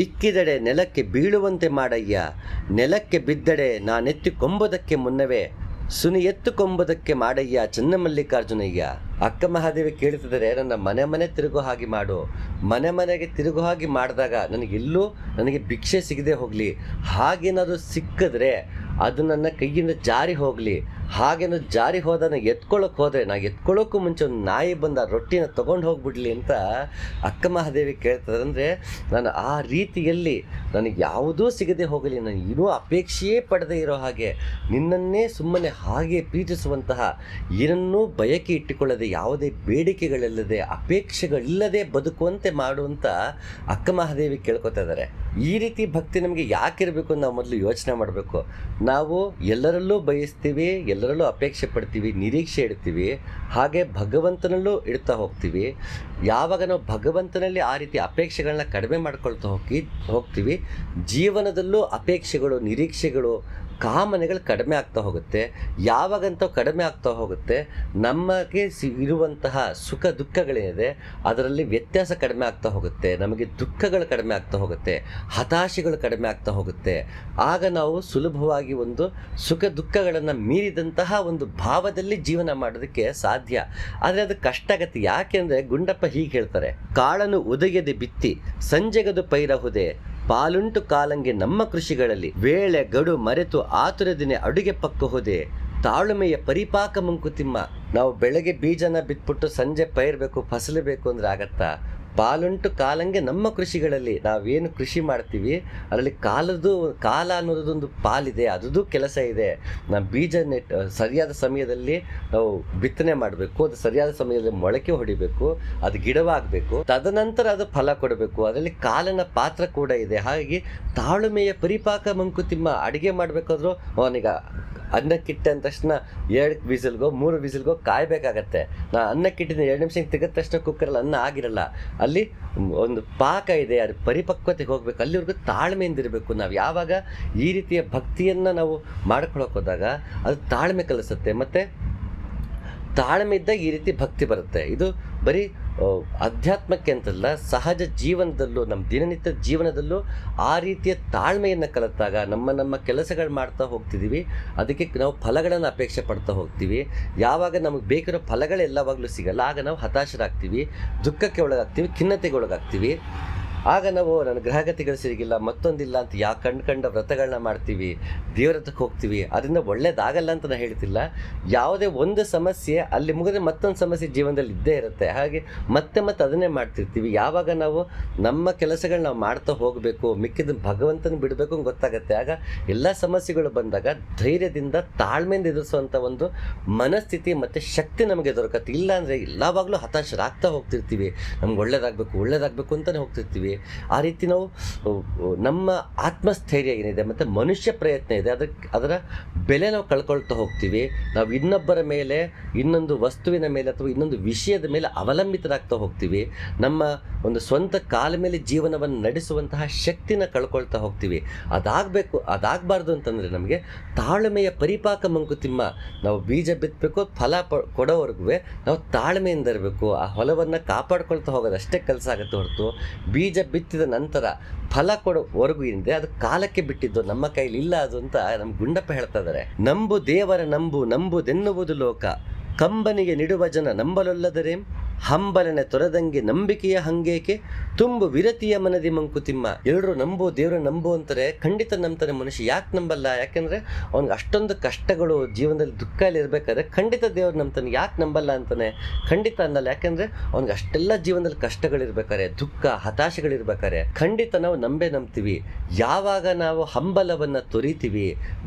ಇಕ್ಕಿದಡೆ ನೆಲಕ್ಕೆ ಬೀಳುವಂತೆ ಮಾಡಯ್ಯ, ನೆಲಕ್ಕೆ ಬಿದ್ದಡೆ ನಾನೆತ್ತಿಕೊಂಬುದಕ್ಕೆ ಮುನ್ನವೇ ಸುನಿ ಎತ್ತುಕೊಂಬುದಕ್ಕೆ ಮಾಡಯ್ಯ ಚನ್ನಮಲ್ಲಿಕಾರ್ಜುನಯ್ಯ. ಅಕ್ಕ ಮಹಾದೇವಿ ಕೇಳ್ತಿದ್ದಾರೆ, ನನ್ನ ಮನೆ ತಿರುಗೋ ಹಾಗೆ ಮಾಡು, ಮನೆಗೆ ತಿರುಗೋ ಹಾಗೆ ಮಾಡಿದಾಗ ನನಗೆ ಭಿಕ್ಷೆ ಸಿಗದೆ ಹೋಗಲಿ, ಹಾಗೇನಾದರೂ ಸಿಕ್ಕಿದ್ರೆ ಅದು ನನ್ನ ಕೈಯಿಂದ ಜಾರಿ ಹೋಗಲಿ, ಹಾಗೇನೋ ಜಾರಿ ಹೋದ ಎತ್ಕೊಳ್ಳೋಕೆ ಹೋದರೆ ನಾ ಎತ್ಕೊಳ್ಳೋಕ್ಕೂ ಮುಂಚೆ ಒಂದು ನಾಯಿ ಬಂದು ಆ ರೊಟ್ಟಿನ ತೊಗೊಂಡು ಹೋಗ್ಬಿಡ್ಲಿ ಅಂತ ಅಕ್ಕ ಮಹಾದೇವಿ ಕೇಳ್ತಾರೆ. ಅಂದರೆ ನಾನು ಆ ರೀತಿಯಲ್ಲಿ ನನಗೆ ಯಾವುದೂ ಸಿಗದೆ ಹೋಗಲಿ, ನಾನು ಏನೂ ಅಪೇಕ್ಷೆಯೇ ಪಡದೇ ಇರೋ ಹಾಗೆ ನಿನ್ನನ್ನೇ ಸುಮ್ಮನೆ ಹಾಗೆ ಪ್ರೀತಿಸುವಂತಹ, ಏನನ್ನೂ ಬಯಕೆ ಇಟ್ಟುಕೊಳ್ಳದೆ, ಯಾವುದೇ ಬೇಡಿಕೆಗಳಿಲ್ಲದೆ, ಅಪೇಕ್ಷೆಗಳಿಲ್ಲದೆ ಬದುಕುವಂತೆ ಮಾಡುವಂಥ ಅಕ್ಕ ಮಹಾದೇವಿ ಕೇಳ್ಕೊತಾ ಇದ್ದಾರೆ. ಈ ರೀತಿ ಭಕ್ತಿ ನಮಗೆ ಯಾಕಿರಬೇಕು ಅಂತ ನಾವು ಮೊದಲು ಯೋಚನೆ ಮಾಡಬೇಕು. ನಾವು ಎಲ್ಲರಲ್ಲೂ ಬಯಸ್ತೀವಿ, ಎಲ್ಲರಲ್ಲೂ ಅಪೇಕ್ಷೆ ಪಡ್ತೀವಿ, ನಿರೀಕ್ಷೆ ಇಡ್ತೀವಿ, ಹಾಗೆ ಭಗವಂತನಲ್ಲೂ ಇಡ್ತಾ ಹೋಗ್ತೀವಿ. ಯಾವಾಗ ನಾವು ಭಗವಂತನಲ್ಲಿ ಆ ರೀತಿ ಅಪೇಕ್ಷೆಗಳನ್ನ ಕಡಿಮೆ ಮಾಡ್ಕೊಳ್ತಾ ಹೋಗ್ತೀವಿ, ಜೀವನದಲ್ಲೂ ಅಪೇಕ್ಷೆಗಳು, ನಿರೀಕ್ಷೆಗಳು ಕಾಮನೆಗಳು ಕಡಿಮೆ ಆಗ್ತಾ ಹೋಗುತ್ತೆ. ಯಾವಾಗಂತ ಕಡಿಮೆ ಆಗ್ತಾ ಹೋಗುತ್ತೆ, ನಮಗೆ ಇರುವಂತಹ ಸುಖ ದುಃಖಗಳೇನಿದೆ ಅದರಲ್ಲಿ ವ್ಯತ್ಯಾಸ ಕಡಿಮೆ ಆಗ್ತಾ ಹೋಗುತ್ತೆ, ನಮಗೆ ದುಃಖಗಳು ಕಡಿಮೆ ಆಗ್ತಾ ಹೋಗುತ್ತೆ, ಹತಾಶೆಗಳು ಕಡಿಮೆ ಆಗ್ತಾ ಹೋಗುತ್ತೆ. ಆಗ ನಾವು ಸುಲಭವಾಗಿ ಒಂದು ಸುಖ ದುಃಖಗಳನ್ನು ಮೀರಿದಂತಹ ಒಂದು ಭಾವದಲ್ಲಿ ಜೀವನ ಮಾಡೋದಕ್ಕೆ ಸಾಧ್ಯ. ಆದರೆ ಅದು ಕಷ್ಟ ಆಗತ್ತೆ. ಯಾಕೆಂದರೆ ಗುಂಡಪ್ಪ ಹೀಗೆ ಹೇಳ್ತಾರೆ: ಕಾಳನು ಉದಯದೆ ಬಿತ್ತಿ ಸಂಜೆಗದು ಪೈರಹುದೆ, ಪಾಲುಂಟು ಕಾಲಂಗೆ ನಮ್ಮ ಕೃಷಿಗಳಲ್ಲಿ, ವೇಳೆ ಗಡು ಮರೆತು ಆತುರದಿನೇ ಅಡುಗೆ ಪಕ್ಕಹುದೆ, ತಾಳ್ಮೆಯ ಪರಿಪಾಕ ಮಂಕುತಿಮ್ಮ. ನಾವು ಬೆಳಗ್ಗೆ ಬೀಜನ ಬಿತ್ಬಿಟ್ಟು ಸಂಜೆ ಪೈರ್ಬೇಕು, ಫಸಲು ಬೇಕು ಅಂದರೆ ಆಗತ್ತಾ? ಪಾಲುಂಟು ಕಾಲಂಗೆ ನಮ್ಮ ಕೃಷಿಗಳಲ್ಲಿ, ನಾವೇನು ಕೃಷಿ ಮಾಡ್ತೀವಿ ಅದರಲ್ಲಿ ಕಾಲ ಅನ್ನೋದೊಂದು ಪಾಲಿದೆ, ಅದರದ್ದು ಕೆಲಸ ಇದೆ. ನಾವು ಬೀಜ ಸರಿಯಾದ ಸಮಯದಲ್ಲಿ ನಾವು ಬಿತ್ತನೆ ಮಾಡಬೇಕು, ಅದು ಸರಿಯಾದ ಸಮಯದಲ್ಲಿ ಮೊಳಕೆ ಹೊಡಿಬೇಕು, ಅದು ಗಿಡವಾಗಬೇಕು, ತದನಂತರ ಅದು ಫಲ ಕೊಡಬೇಕು. ಅದರಲ್ಲಿ ಕಾಲನ ಪಾತ್ರ ಕೂಡ ಇದೆ. ಹಾಗಾಗಿ ತಾಳ್ಮೆಯ ಪರಿಪಾಕ ಮಂಕುತಿಮ್ಮ. ಅಡುಗೆ ಮಾಡಬೇಕಾದ್ರೂ ಅವನಿಗೆ ಅನ್ನಕ್ಕಿಟ್ಟೆ ಅಂದ ತಕ್ಷಣ 2 ವಿಸಿಲ್ಗೋ 3 ವಿಸಿಲ್ಗೋ ಕಾಯಬೇಕಾಗತ್ತೆ. ನಾ ಅನ್ನಕ್ಕಿಟ್ಟಿನ 2 ನಿಮಿಷ ತೆಗೆದ ತಕ್ಷಣ ಕುಕ್ಕರಲ್ಲಿ ಅನ್ನ ಆಗಿರಲ್ಲ. ಅಲ್ಲಿ ಒಂದು ಪಾಕ ಇದೆ, ಅದು ಪರಿಪಕ್ವತೆಗೆ ಹೋಗ್ಬೇಕು. ಅಲ್ಲಿವರೆಗೂ ತಾಳ್ಮೆಯಿಂದ ಇರಬೇಕು. ನಾವು ಯಾವಾಗ ಈ ರೀತಿಯ ಭಕ್ತಿಯನ್ನು ನಾವು ಮಾಡ್ಕೊಳಕ್ಕೆ ಹೋದಾಗ ಅದು ತಾಳ್ಮೆ ಕಲಿಸುತ್ತೆ. ಮತ್ತು ತಾಳ್ಮೆ ಇದ್ದಾಗ ಈ ರೀತಿ ಭಕ್ತಿ ಬರುತ್ತೆ. ಇದು ಬರೀ ಅಧ್ಯಾತ್ಮಕ್ಕೆ ಅಂತಲ್ಲ, ಸಹಜ ಜೀವನದಲ್ಲೂ, ನಮ್ಮ ದಿನನಿತ್ಯ ಜೀವನದಲ್ಲೂ ಆ ರೀತಿಯ ತಾಳ್ಮೆಯನ್ನು ಕಲಿತಾಗ ನಮ್ಮ ಕೆಲಸಗಳು ಮಾಡ್ತಾ ಹೋಗ್ತಿದ್ದೀವಿ. ಅದಕ್ಕೆ ನಾವು ಫಲಗಳನ್ನು ಅಪೇಕ್ಷೆ ಪಡ್ತಾ ಹೋಗ್ತೀವಿ. ಯಾವಾಗ ನಮಗೆ ಬೇಕಿರೋ ಫಲಗಳು ಎಲ್ಲವಾಗಲೂ ಸಿಗಲ್ಲ, ಆಗ ನಾವು ಹತಾಶರಾಗ್ತೀವಿ, ದುಃಖಕ್ಕೆ ಒಳಗಾಗ್ತೀವಿ, ಖಿನ್ನತೆಗೆ ಒಳಗಾಗ್ತೀವಿ. ಆಗ ನಾವು ನನ್ನ ಗ್ರಹಗತಿಗಳು ಸರಿಗಿಲ್ಲ, ಮತ್ತೊಂದಿಲ್ಲ ಅಂತ ಕಂಡ ವ್ರತಗಳನ್ನ ಮಾಡ್ತೀವಿ, ದೇವ್ರ ಹತ್ರಕ್ಕೆ ಹೋಗ್ತೀವಿ. ಅದರಿಂದ ಒಳ್ಳೇದಾಗಲ್ಲ ಅಂತ ನಾನು ಹೇಳ್ತಿಲ್ಲ. ಯಾವುದೇ ಒಂದು ಸಮಸ್ಯೆ ಅಲ್ಲಿ ಮುಗಿದ್ರೆ ಮತ್ತೊಂದು ಸಮಸ್ಯೆ ಜೀವನದಲ್ಲಿ ಇದ್ದೇ ಇರುತ್ತೆ. ಹಾಗೆ ಮತ್ತೆ ಅದನ್ನೇ ಮಾಡ್ತಿರ್ತೀವಿ. ಯಾವಾಗ ನಾವು ನಮ್ಮ ಕೆಲಸಗಳು ನಾವು ಮಾಡ್ತಾ ಹೋಗಬೇಕು, ಮಿಕ್ಕಿದ ಭಗವಂತನ ಬಿಡಬೇಕು ಅಂತ ಗೊತ್ತಾಗುತ್ತೆ. ಆಗ ಎಲ್ಲ ಸಮಸ್ಯೆಗಳು ಬಂದಾಗ ಧೈರ್ಯದಿಂದ ತಾಳ್ಮೆಯಿಂದ ಎದುರಿಸುವಂಥ ಒಂದು ಮನಸ್ಥಿತಿ ಮತ್ತು ಶಕ್ತಿ ನಮಗೆ ದೊರಕತ್ತೆ. ಇಲ್ಲ ಅಂದರೆ ಎಲ್ಲವಾಗಲೂ ಹತಾಶರಾಗ್ತಾ ಹೋಗ್ತಿರ್ತೀವಿ. ನಮ್ಗೆ ಒಳ್ಳೇದಾಗಬೇಕು ಅಂತಲೇ ಹೋಗ್ತಿರ್ತೀವಿ. ಆ ರೀತಿ ನಾವು ನಮ್ಮ ಆತ್ಮಸ್ಥೈರ್ಯ ಏನಿದೆ ಮತ್ತು ಮನುಷ್ಯ ಪ್ರಯತ್ನ ಇದೆ, ಅದರ ಬೆಲೆ ನಾವು ಕಳ್ಕೊಳ್ತಾ ಹೋಗ್ತೀವಿ. ನಾವು ಇನ್ನೊಬ್ಬರ ಮೇಲೆ, ಇನ್ನೊಂದು ವಸ್ತುವಿನ ಮೇಲೆ ಅಥವಾ ಇನ್ನೊಂದು ವಿಷಯದ ಮೇಲೆ ಅವಲಂಬಿತರಾಗ್ತಾ ಹೋಗ್ತೀವಿ. ನಮ್ಮ ಒಂದು ಸ್ವಂತ ಕಾಲ ಮೇಲೆ ಜೀವನವನ್ನು ನಡೆಸುವಂತಹ ಶಕ್ತಿನ ಕಳ್ಕೊಳ್ತಾ ಹೋಗ್ತೀವಿ. ಅದಾಗಬಾರ್ದು ಅಂತಂದರೆ ನಮಗೆ ತಾಳ್ಮೆಯ ಪರಿಪಾಕ ಮಂಕುತಿಮ್ಮ. ನಾವು ಬೀಜ ಬಿತ್ತಬೇಕು, ಫಲ ಕೊಡೋವರೆಗೂ ನಾವು ತಾಳ್ಮೆಯಿಂದ ಇರಬೇಕು. ಆ ಹೊಲವನ್ನು ಕಾಪಾಡ್ಕೊಳ್ತಾ ಹೋಗೋದು ಅಷ್ಟೇ ಕೆಲಸ ಆಗುತ್ತೆ ಹೊರತು, ಬೀಜ ಬಿತ್ತಿದ ನಂತರ ಫಲ ಕೊಡೋವರೆಗೂ ಏನಿದೆ ಅದು ಕಾಲಕ್ಕೆ ಬಿಟ್ಟಿದ್ದು, ನಮ್ಮ ಕೈಲಿ ಇಲ್ಲ ಅದು ಅಂತ ನಮ್ಮ ಗುಂಡಪ್ಪ ಹೇಳ್ತಾ ಇದ್ದಾರೆ. ನಂಬು ದೇವರ ನಂಬುದೆನ್ನುವುದು ಲೋಕ, ಕಂಬನಿಗೆ ನಿಡುವ ಜನ ನಂಬಲೊಲ್ಲದರೆ, ಹಂಬಲನೆ ತೊರೆದಂಗೆ ನಂಬಿಕೆಯ ಹಂಗೇಕೆ, ತುಂಬು ವಿರತಿಯ ಮನದಿ ಮಂಕುತಿಮ್ಮ. ಎಲ್ಲರೂ ದೇವ್ರ ನಂಬು ಅಂತಾರೆ, ಖಂಡಿತ ನಂಬ್ತಾನೆ ಮನುಷ್ಯ. ಯಾಕೆ ನಂಬಲ್ಲ? ಯಾಕೆಂದರೆ ಅವ್ನಿಗೆ ಅಷ್ಟೊಂದು ಕಷ್ಟಗಳು ಜೀವನದಲ್ಲಿ ದುಃಖ ಅಲ್ಲಿ ಇರಬೇಕಾದ್ರೆ ಖಂಡಿತ ದೇವ್ರು ನಂಬ್ತಾನೆ. ಯಾಕೆ ನಂಬಲ್ಲ ಅಂತಾನೆ? ಖಂಡಿತ ಅನ್ನಲ್ಲ. ಯಾಕೆಂದರೆ ಅವ್ನಿಗೆ ಅಷ್ಟೆಲ್ಲ ಜೀವನದಲ್ಲಿ ಕಷ್ಟಗಳಿರ್ಬೇಕಾರೆ, ದುಃಖ ಹತಾಶೆಗಳಿರ್ಬೇಕಾರೆ ಖಂಡಿತ ನಾವು ನಂಬ್ತೀವಿ. ಯಾವಾಗ ನಾವು ಹಂಬಲವನ್ನು ತೊರಿತೀವಿ,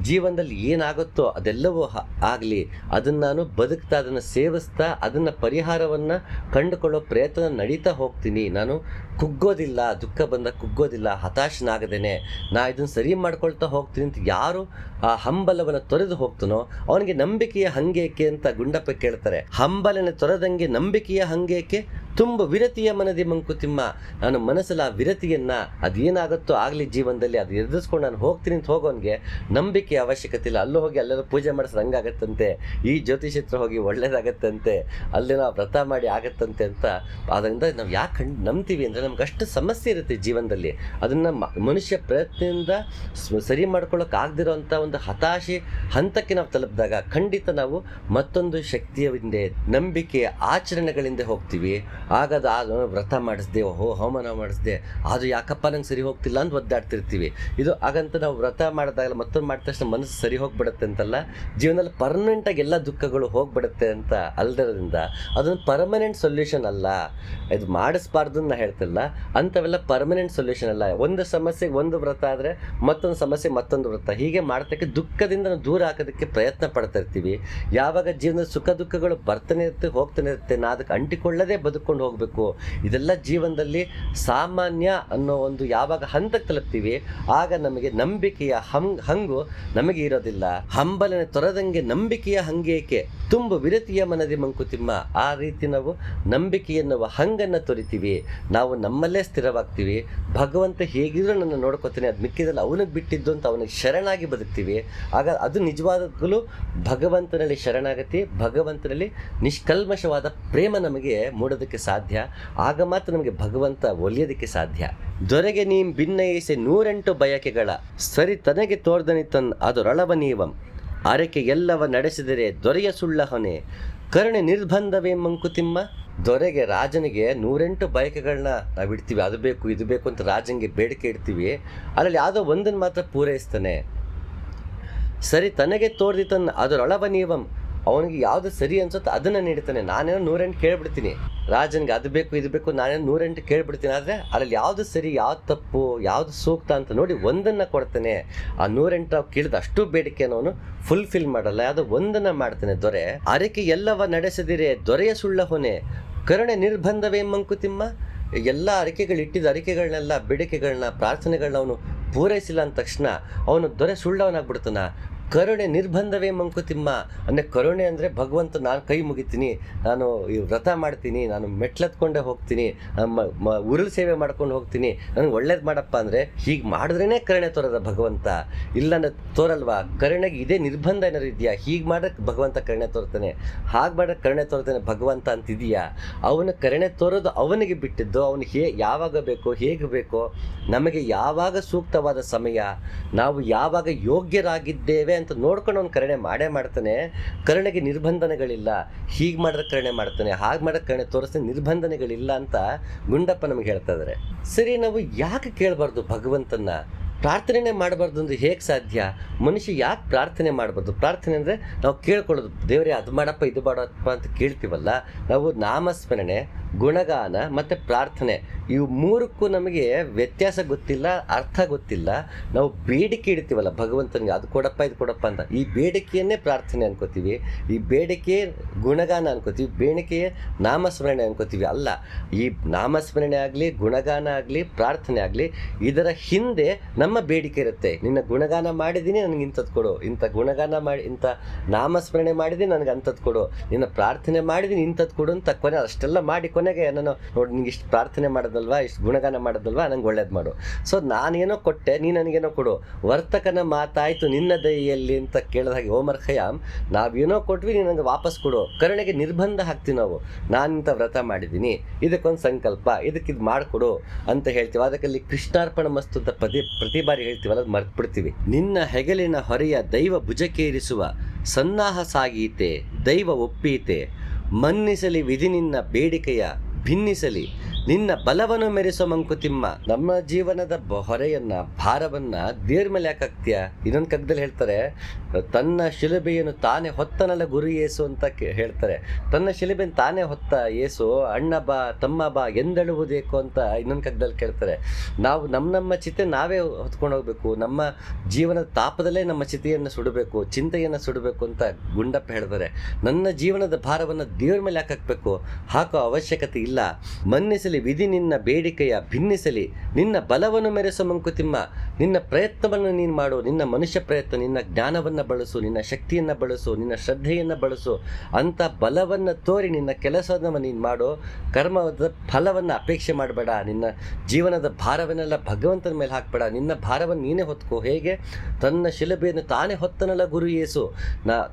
ಜೀವನದಲ್ಲಿ ಏನಾಗುತ್ತೋ ಅದೆಲ್ಲವೂ ಆಗಲಿ, ಅದನ್ನು ನಾನು ಬದುಕ್ತಾ, ಅದನ್ನು ಸೇವಿಸ್ತಾ, ಅದನ್ನು ಪರಿಹಾರವನ್ನು ಕಂಡುಕೊಳ್ಳೋ ಪ್ರಯತ್ನ ನಡೀತಾ ಹೋಗ್ತೀನಿ. ನಾನು ಕುಗ್ಗೋದಿಲ್ಲ, ದುಃಖ ಬಂದಾಗ ಕುಗ್ಗೋದಿಲ್ಲ, ಹತಾಶನಾಗದೇನೆ ನಾ ಇದನ್ನು ಸರಿ ಮಾಡ್ಕೊಳ್ತಾ ಹೋಗ್ತೀನಿ ಅಂತ ಯಾರು ಆ ಹಂಬಲವನ್ನು ತೊರೆದು ಹೋಗ್ತಾನೋ ಅವನಿಗೆ ನಂಬಿಕೆಯ ಹಂಗೇಕೆ ಅಂತ ಗುಂಡಪ್ಪ ಕೇಳ್ತಾರೆ. ಹಂಬಲನೆ ತೊರೆದಂಗೆ ನಂಬಿಕೆಯ ಹಂಗೇಕೆ, ತುಂಬ ವಿರತಿಯ ಮನದಿ ಮಂಕುತಿಮ್ಮ. ನಾನು ಮನಸ್ಸಲ್ಲಿ ಆ ವಿರತಿಯನ್ನು, ಅದೇನಾಗುತ್ತೋ ಆಗಲಿ ಜೀವನದಲ್ಲಿ, ಅದು ಎದುರಿಸ್ಕೊಂಡು ನಾನು ಹೋಗ್ತೀನಿ ಅಂತ ಹೋಗೋನಿಗೆ ನಂಬಿಕೆ ಅವಶ್ಯಕತೆ ಇಲ್ಲ. ಅಲ್ಲೂ ಹೋಗಿ ಅಲ್ಲೆಲ್ಲ ಪೂಜೆ ಮಾಡಿಸಿದ್ರೆ ಹಂಗಾಗತ್ತಂತೆ, ಈ ಜ್ಯೋತಿಷತ್ರ ಹೋಗಿ ಒಳ್ಳೇದಾಗತ್ತಂತೆ, ಅಲ್ಲಿ ನಾವು ವ್ರತ ಮಾಡಿ ಆಗತ್ತಂತೆ ಅಂತ. ಅದರಿಂದ ನಾವು ಯಾಕೆ ನಂಬ್ತೀವಿ ಅಂದರೆ ನಮ್ಗೆ ಅಷ್ಟು ಸಮಸ್ಯೆ ಇರುತ್ತೆ ಜೀವನದಲ್ಲಿ. ಅದನ್ನು ಮನುಷ್ಯ ಪ್ರಯತ್ನದಿಂದ ಸರಿ ಮಾಡ್ಕೊಳ್ಳೋಕೆ ಆಗದಿರೋ ಅಂಥ ಒಂದು ಹತಾಶೆ ಹಂತಕ್ಕೆ ನಾವು ತಲುಪಿದಾಗ ಖಂಡಿತ ನಾವು ಮತ್ತೊಂದು ಶಕ್ತಿಯ ಹಿಂದೆ, ನಂಬಿಕೆ ಆಚರಣೆಗಳಿಂದ ಹೋಗ್ತೀವಿ. ಆಗ ಅದು ವ್ರತ ಮಾಡಿಸ್ದೆ, ಹೋಮನ ಮಾಡಿಸ್ದೆ, ಅದು ಯಾಕಪ್ಪ ನಂಗೆ ಸರಿ ಹೋಗ್ತಿಲ್ಲ ಅಂತ ಒದ್ದಾಡ್ತಿರ್ತೀವಿ. ಇದು ಹಾಗಂತ ನಾವು ವ್ರತ ಮಾಡಿದಾಗಲ್ಲ ಮತ್ತೊಂದು ಮಾಡಿದ ತಕ್ಷಣ ಮನಸ್ಸು ಸರಿ ಹೋಗ್ಬಿಡುತ್ತೆ ಅಂತಲ್ಲ, ಜೀವನದಲ್ಲಿ ಪರ್ಮನೆಂಟಾಗಿ ಎಲ್ಲ ದುಃಖಗಳು ಹೋಗ್ಬಿಡುತ್ತೆ ಅಂತ ಅಲ್ದಿರೋದ್ರಿಂದ ಅದೊಂದು ಪರ್ಮನೆಂಟ್ ಸೊಲ್ಯೂಷನ್ ಅಲ್ಲ. ಇದು ಮಾಡಿಸ್ಬಾರ್ದು ನಾ ಹೇಳ್ತಿಲ್ಲ, ಅಂಥವೆಲ್ಲ ಪರ್ಮನೆಂಟ್ ಸೊಲ್ಯೂಷನ್ ಅಲ್ಲ. ಒಂದು ಸಮಸ್ಯೆಗೆ ಒಂದು ವ್ರತ ಆದರೆ ಮತ್ತೊಂದು ಸಮಸ್ಯೆ ಮತ್ತೊಂದು ವ್ರತ, ಹೀಗೆ ಮಾಡ್ತಕ್ಕೆ ದುಃಖದಿಂದ ನಾವು ದೂರ ಹಾಕೋದಕ್ಕೆ ಪ್ರಯತ್ನ ಪಡ್ತಾ ಇರ್ತೀವಿ. ಯಾವಾಗ ಜೀವನದ ಸುಖ ದುಃಖಗಳು ಬರ್ತಾನೆ ಇರುತ್ತೆ, ಹೋಗ್ತಾನೆ ಇರುತ್ತೆ, ನಾ ಅದಕ್ಕೆ ಅಂಟಿಕೊಳ್ಳದೆ ಬದುಕೊಂಡು ಮಾಡ್ಕೊಂಡು ಹೋಗಬೇಕು. ಇದೆಲ್ಲ ಜೀವನದಲ್ಲಿ ಸಾಮಾನ್ಯ ಅನ್ನೋ ಒಂದು ಯಾವಾಗ ಹಂತಕ್ಕೆ ತಲುಪ್ತೀವಿ ಆಗ ನಮಗೆ ನಂಬಿಕೆಯ ಹಂಗು ನಮಗೆ ಇರೋದಿಲ್ಲ. ಹಂಬಲನೆ ತೊರೆದಂಗೆ ನಂಬಿಕೆಯ ಹಂಗೇಕೆ ತುಂಬು ವಿರತಿಯ ಮನದಿ ಮಂಕುತಿಮ್ಮ. ಆ ರೀತಿ ನಾವು ನಂಬಿಕೆಯನ್ನುವ ಹಂಗನ್ನು ತೊರಿತೀವಿ, ನಾವು ನಮ್ಮಲ್ಲೇ ಸ್ಥಿರವಾಗ್ತೀವಿ. ಭಗವಂತ ಹೇಗಿದ್ರೂ ನನ್ನ ನೋಡ್ಕೋತೀನಿ, ಅದು ಮಿಕ್ಕಿದಲ್ಲಿ ಅವನಿಗೆ ಬಿಟ್ಟಿದ್ದು ಅಂತ ಅವನಿಗೆ ಶರಣಾಗಿ ಬದುಕ್ತೀವಿ. ಆಗ ಅದು ನಿಜವಾದಕ್ಕೂ ಭಗವಂತನಲ್ಲಿ ಶರಣಾಗತಿ, ಭಗವಂತನಲ್ಲಿ ನಿಷ್ಕಲ್ಮಶವಾದ ಪ್ರೇಮ ನಮಗೆ ಮೂಡೋದಕ್ಕೆ ಸಾಧ್ಯ. ಆಗ ಮಾತ್ರ ನಮಗೆ ಭಗವಂತ ಒಲಿಯೋದಕ್ಕೆ ಸಾಧ್ಯ. ದೊರೆಗೆ ನೀಂ ಭಿನ್ನಯಿಸಿ 108 ಬಯಕೆಗಳ ಸರಿ ತನಗೆ ತೋರ್ದನಿ ತನ್ ಅದರೊಳವ ನೀವಂ ಅರೆಕೆ ಎಲ್ಲವ ನಡೆಸಿದರೆ ದೊರೆಯ ಸುಳ್ಳ ಹೊನೆ ಕರುಣೆ ನಿರ್ಬಂಧವೇ ಮಂಕುತಿಮ್ಮ. ದೊರೆಗೆ ರಾಜನಿಗೆ 108 ಬಯಕೆಗಳನ್ನ ನಾವು ಇಡ್ತೀವಿ, ಅದು ಬೇಕು ಇದು ಬೇಕು ಅಂತ ರಾಜನಿಗೆ ಬೇಡಿಕೆ ಇಡ್ತೀವಿ. ಅದರಲ್ಲಿ ಯಾವುದೋ ಒಂದನ್ನು ಮಾತ್ರ ಪೂರೈಸ್ತಾನೆ. ಸರಿ ತನಗೆ ತೋರ್ದಿತನ್ನ ಅದರೊಳವ ನೀವಂ, ಅವನಿಗೆ ಯಾವುದು ಸರಿ ಅನ್ಸುತ್ತೆ ಅದನ್ನು ನೀಡ್ತಾನೆ. ನಾನೇನೋ 108 ಕೇಳ್ಬಿಡ್ತೀನಿ ರಾಜನಿಗೆ, ಅದು ಬೇಕು ಇದು ಬೇಕು, ನಾನೇನೋ 108 ಕೇಳ್ಬಿಡ್ತೀನಿ. ಆದರೆ ಅದರಲ್ಲಿ ಯಾವುದು ಸರಿ ಯಾವ್ದು ತಪ್ಪು ಯಾವುದು ಸೂಕ್ತ ಅಂತ ನೋಡಿ ಒಂದನ್ನು ಕೊಡ್ತಾನೆ. ಆ 108 ಕೇಳಿದ ಅಷ್ಟು ಬೇಡಿಕೆಯನ್ನು ಅವನು ಫುಲ್ಫಿಲ್ ಮಾಡಲ್ಲ, ಯಾವುದೋ ಒಂದನ್ನು ಮಾಡ್ತಾನೆ ದೊರೆ. ಅರೆಕೆ ಎಲ್ಲವ ನಡೆಸದಿರೆ ದೊರೆಯ ಸುಳ್ಳ ಹೊನೆ ಕರುಣೆ ನಿರ್ಬಂಧವೇ ಮಂಕುತಿಮ್ಮ. ಎಲ್ಲ ಇಟ್ಟಿದ್ದ ಅರಿಕೆಗಳನ್ನೆಲ್ಲ ಬೇಡಿಕೆಗಳನ್ನ ಪ್ರಾರ್ಥನೆಗಳನ್ನ ಅವನು ಪೂರೈಸಿಲ್ಲ ಅಂದ ತಕ್ಷಣ ಅವನು ದೊರೆ ಸುಳ್ಳವನಾಗ್ಬಿಡ್ತಾನ. ಕರುಣೆ ನಿರ್ಬಂಧವೇ ಮಂಕುತಿಮ್ಮ ಅಂದರೆ ಕರುಣೆ ಅಂದರೆ ಭಗವಂತ, ನಾನು ಕೈ ಮುಗಿತೀನಿ, ನಾನು ಈ ವ್ರತ ಮಾಡ್ತೀನಿ, ನಾನು ಮೆಟ್ಲತ್ಕೊಂಡೇ ಹೋಗ್ತೀನಿ, ಉರುಳು ಸೇವೆ ಮಾಡ್ಕೊಂಡು ಹೋಗ್ತೀನಿ, ನನಗೆ ಒಳ್ಳೇದು ಮಾಡಪ್ಪ ಅಂದರೆ ಹೀಗೆ ಮಾಡಿದ್ರೇ ಕರುಣೆ ತೋರದ ಭಗವಂತ. ಇಲ್ಲ ತೋರಲ್ವಾ? ಕರುಣೆಗೆ ಇದೇ ನಿರ್ಬಂಧ ಏನಾರು ಇದೆಯಾ? ಹೀಗೆ ಮಾಡೋಕ್ಕೆ ಭಗವಂತ ಕರುಣೆ ತೋರ್ತಾನೆ, ಹಾಗೆ ಮಾಡೋಕ್ಕೆ ಕರುಣೆ ತೋರ್ತಾನೆ ಭಗವಂತ ಅಂತಿದೆಯಾ? ಅವನ ಕರುಣೆ ತೋರೋದು ಅವನಿಗೆ ಬಿಟ್ಟಿದ್ದು. ಅವನಿಗೆ ಯಾವಾಗ ಬೇಕೋ ಹೇಗೆ ಬೇಕೋ, ನಮಗೆ ಯಾವಾಗ ಸೂಕ್ತವಾದ ಸಮಯ, ನಾವು ಯಾವಾಗ ಯೋಗ್ಯರಾಗಿದ್ದೇವೆ ಅಂತ ನೋಡ್ಕೊಂಡು ಅವ್ನು ಕರುಣೆ ಮಾಡೇ ಮಾಡ್ತಾನೆ. ಕರುಣೆಗೆ ನಿರ್ಬಂಧನೆಗಳಿಲ್ಲ, ಹೀಗೆ ಮಾಡಿದ್ರೆ ಕರುಣೆ ಮಾಡ್ತಾನೆ, ಹಾಗೆ ಮಾಡೋಕ್ಕೆ ಕರುಣೆ ತೋರಿಸ್ತಾನೆ, ನಿರ್ಬಂಧನೆಗಳಿಲ್ಲ ಅಂತ ಗುಂಡಪ್ಪ ನಮಗೆ ಹೇಳ್ತಾ ಇದ್ದಾರೆ. ಸರಿ, ನಾವು ಯಾಕೆ ಕೇಳಬಾರ್ದು ಭಗವಂತನ? ಪ್ರಾರ್ಥನೆನೇ ಮಾಡಬಾರ್ದು ಅಂದರೆ ಹೇಗೆ ಸಾಧ್ಯ? ಮನುಷ್ಯ ಯಾಕೆ ಪ್ರಾರ್ಥನೆ ಮಾಡಬಾರ್ದು? ಪ್ರಾರ್ಥನೆ ಅಂದರೆ ನಾವು ಕೇಳ್ಕೊಳ್ಳೋದು, ದೇವರೇ ಅದು ಮಾಡಪ್ಪ ಇದು ಮಾಡಪ್ಪ ಅಂತ ಕೇಳ್ತೀವಲ್ಲ. ನಾವು ನಾಮಸ್ಮರಣೆ, ಗುಣಗಾನ ಮತ್ತು ಪ್ರಾರ್ಥನೆ ಇವು ಮೂರಕ್ಕೂ ನಮಗೆ ವ್ಯತ್ಯಾಸ ಗೊತ್ತಿಲ್ಲ, ಅರ್ಥ ಗೊತ್ತಿಲ್ಲ. ನಾವು ಬೇಡಿಕೆ ಇಡ್ತೀವಲ್ಲ ಭಗವಂತನಿಗೆ, ಅದು ಕೊಡಪ್ಪ ಇದು ಕೊಡಪ್ಪ ಅಂತ. ಈ ಬೇಡಿಕೆಯನ್ನೇ ಪ್ರಾರ್ಥನೆ ಅನ್ಕೋತೀವಿ, ಈ ಬೇಡಿಕೆ ಗುಣಗಾನ ಅನ್ಕೋತೀವಿ, ಬೇಡಿಕೆಯೇ ನಾಮಸ್ಮರಣೆ ಅನ್ಕೋತೀವಿ. ಅಲ್ಲ, ಈ ನಾಮಸ್ಮರಣೆ ಆಗಲಿ, ಗುಣಗಾನ ಆಗಲಿ, ಪ್ರಾರ್ಥನೆ ಆಗಲಿ, ಇದರ ಹಿಂದೆ ನಮ್ಮ ಬೇಡಿಕೆ ಇರುತ್ತೆ. ನಿನ್ನ ಗುಣಗಾನ ಮಾಡಿದ್ದೀನಿ, ನನಗೆ ಇಂಥದ್ದು ಕೊಡು, ಇಂಥ ಗುಣಗಾನ ಮಾಡಿ, ಇಂಥ ನಾಮಸ್ಮರಣೆ ಮಾಡಿದ್ದೀನಿ, ನನಗೆ ಅಂಥದ್ದು ಕೊಡು, ನಿನ್ನ ಪ್ರಾರ್ಥನೆ ಮಾಡಿದ್ದೀನಿ ಇಂಥದ್ದು ಕೊಡು ಅಂತ ಕೊನೆ ಅಷ್ಟೆಲ್ಲ ಮಾಡಿ ಕೊನೆಗೆ ನಾನು ನೋಡಿ ನಿಂಗೆ ಇಷ್ಟು ಪ್ರಾರ್ಥನೆ ಮಾಡೋದಲ್ವಾ, ಇಷ್ಟು ಗುಣಗಾನ ಮಾಡೋದಲ್ವಾ, ನಂಗೆ ಒಳ್ಳೇದು ಮಾಡು. ಸೊ ನಾನೇನೋ ಕೊಟ್ಟೆ, ನೀ ನನಗೇನೋ ಕೊಡು, ವರ್ತಕನ ಮಾತಾಯಿತು ನಿನ್ನ ದಯೆಯಲ್ಲಿ ಅಂತ ಕೇಳಿದ ಹಾಗೆ ಓಮರ್ ಖಯಾಮ್, ನಾವೇನೋ ಕೊಟ್ವಿ ನೀನು ನನಗೆ ವಾಪಸ್ ಕೊಡು. ಕರುಣೆಗೆ ನಿರ್ಬಂಧ ಹಾಕ್ತೀವಿ ನಾವು. ನಾನು ಇಂಥ ವ್ರತ ಮಾಡಿದ್ದೀನಿ, ಇದಕ್ಕೊಂದು ಸಂಕಲ್ಪ, ಇದಕ್ಕಿದು ಮಾಡಿಕೊಡು ಅಂತ ಹೇಳ್ತೀವಿ. ಅದಕ್ಕಲ್ಲಿ ಕೃಷ್ಣಾರ್ಪಣ ಮಸ್ತು ಅಂತ ಪ್ರತಿ ಬಾರಿ ಹೇಳ್ತೀವಲ್ಲ, ಅದು ಮರ್ತು ಬಿಡ್ತೀವಿ. ನಿನ್ನ ಹೆಗಲಿನ ಹೊರೆಯ ದೈವ ಭುಜಕ್ಕೇರಿಸುವ ಸನ್ನಾಹ ಸಾಗೀತೆ ದೈವ ಒಪ್ಪೀತೆ ಮನ್ನಿಸಲಿ ವಿಧಿ ನಿನ್ನ ಬೇಡಿಕೆಯ ಭಿನ್ನಿಸಲಿ ನಿನ್ನ ಬಲವನ್ನು ಮೆರೆಸೋ ಮಂಕುತಿಮ್ಮ. ನಮ್ಮ ಜೀವನದ ಹೊರೆಯನ್ನ, ಭಾರವನ್ನ ದೇವ್ರ ಮೇಲೆ ಯಾಕೆ ಹಾಕ್ತೀಯ? ಇನ್ನೊಂದು ಕಗ್ಗದಲ್ಲಿ ಹೇಳ್ತಾರೆ, ತನ್ನ ಶಿಲುಬೆಯನ್ನು ತಾನೇ ಹೊತ್ತನಲ್ಲ ಗುರು ಏಸು ಅಂತ ಹೇಳ್ತಾರೆ. ತನ್ನ ಶಿಲುಬೆಯನ್ನು ತಾನೇ ಹೊತ್ತ ಏಸು ಅಣ್ಣ ಬಾ ತಮ್ಮ ಬಾ ಎಂದಳುವುದೇಕೋ ಅಂತ ಇನ್ನೊಂದು ಕಗ್ಗದಲ್ಲಿ ಕೇಳ್ತಾರೆ. ನಾವು ನಮ್ಮ ಚಿತೆ ನಾವೇ ಹೊತ್ಕೊಂಡು ಹೋಗ್ಬೇಕು, ನಮ್ಮ ಜೀವನದ ತಾಪದಲ್ಲೇ ನಮ್ಮ ಚಿತೆಯನ್ನು ಸುಡಬೇಕು, ಚಿಂತೆಯನ್ನು ಸುಡಬೇಕು ಅಂತ ಗುಂಡಪ್ಪ ಹೇಳ್ತಾರೆ. ನನ್ನ ಜೀವನದ ಭಾರವನ್ನು ದೇವ್ರ ಮೇಲೆ ಯಾಕೆ ಹಾಕಬೇಕು? ಹಾಕೋ ಅವಶ್ಯಕತೆ ಇಲ್ಲ. ಮನ್ನಿಸಲಿ ವಿಧಿ ನಿನ್ನ ಬೇಡಿಕೆಯ ಭಿನ್ನಿಸಲಿ ನಿನ್ನ ಬಲವನ್ನು ಮೆರೆಸೋ ಮಂಕುತಿಮ್ಮ. ನಿನ್ನ ಪ್ರಯತ್ನವನ್ನು ನೀನು ಮಾಡು, ನಿನ್ನ ಮನುಷ್ಯ ಪ್ರಯತ್ನ, ನಿನ್ನ ಜ್ಞಾನವನ್ನು ಬಳಸು, ನಿನ್ನ ಶಕ್ತಿಯನ್ನು ಬಳಸು, ನಿನ್ನ ಶ್ರದ್ಧೆಯನ್ನು ಬಳಸು ಅಂತ ಬಲವನ್ನು ತೋರಿ ನಿನ್ನ ಕೆಲಸವನ್ನು ನೀನು ಮಾಡು. ಕರ್ಮದ ಫಲವನ್ನು ಅಪೇಕ್ಷೆ ಮಾಡಬೇಡ. ನಿನ್ನ ಜೀವನದ ಭಾರವನ್ನೆಲ್ಲ ಭಗವಂತನ ಮೇಲೆ ಹಾಕಬೇಡ. ನಿನ್ನ ಭಾರವನ್ನು ನೀನೇ ಹೊತ್ಕೋ. ಹೇಗೆ? ತನ್ನ ಶಿಲುಬೆಯನ್ನು ತಾನೇ ಹೊತ್ತನಲ್ಲ ಗುರು ಯೇಸು.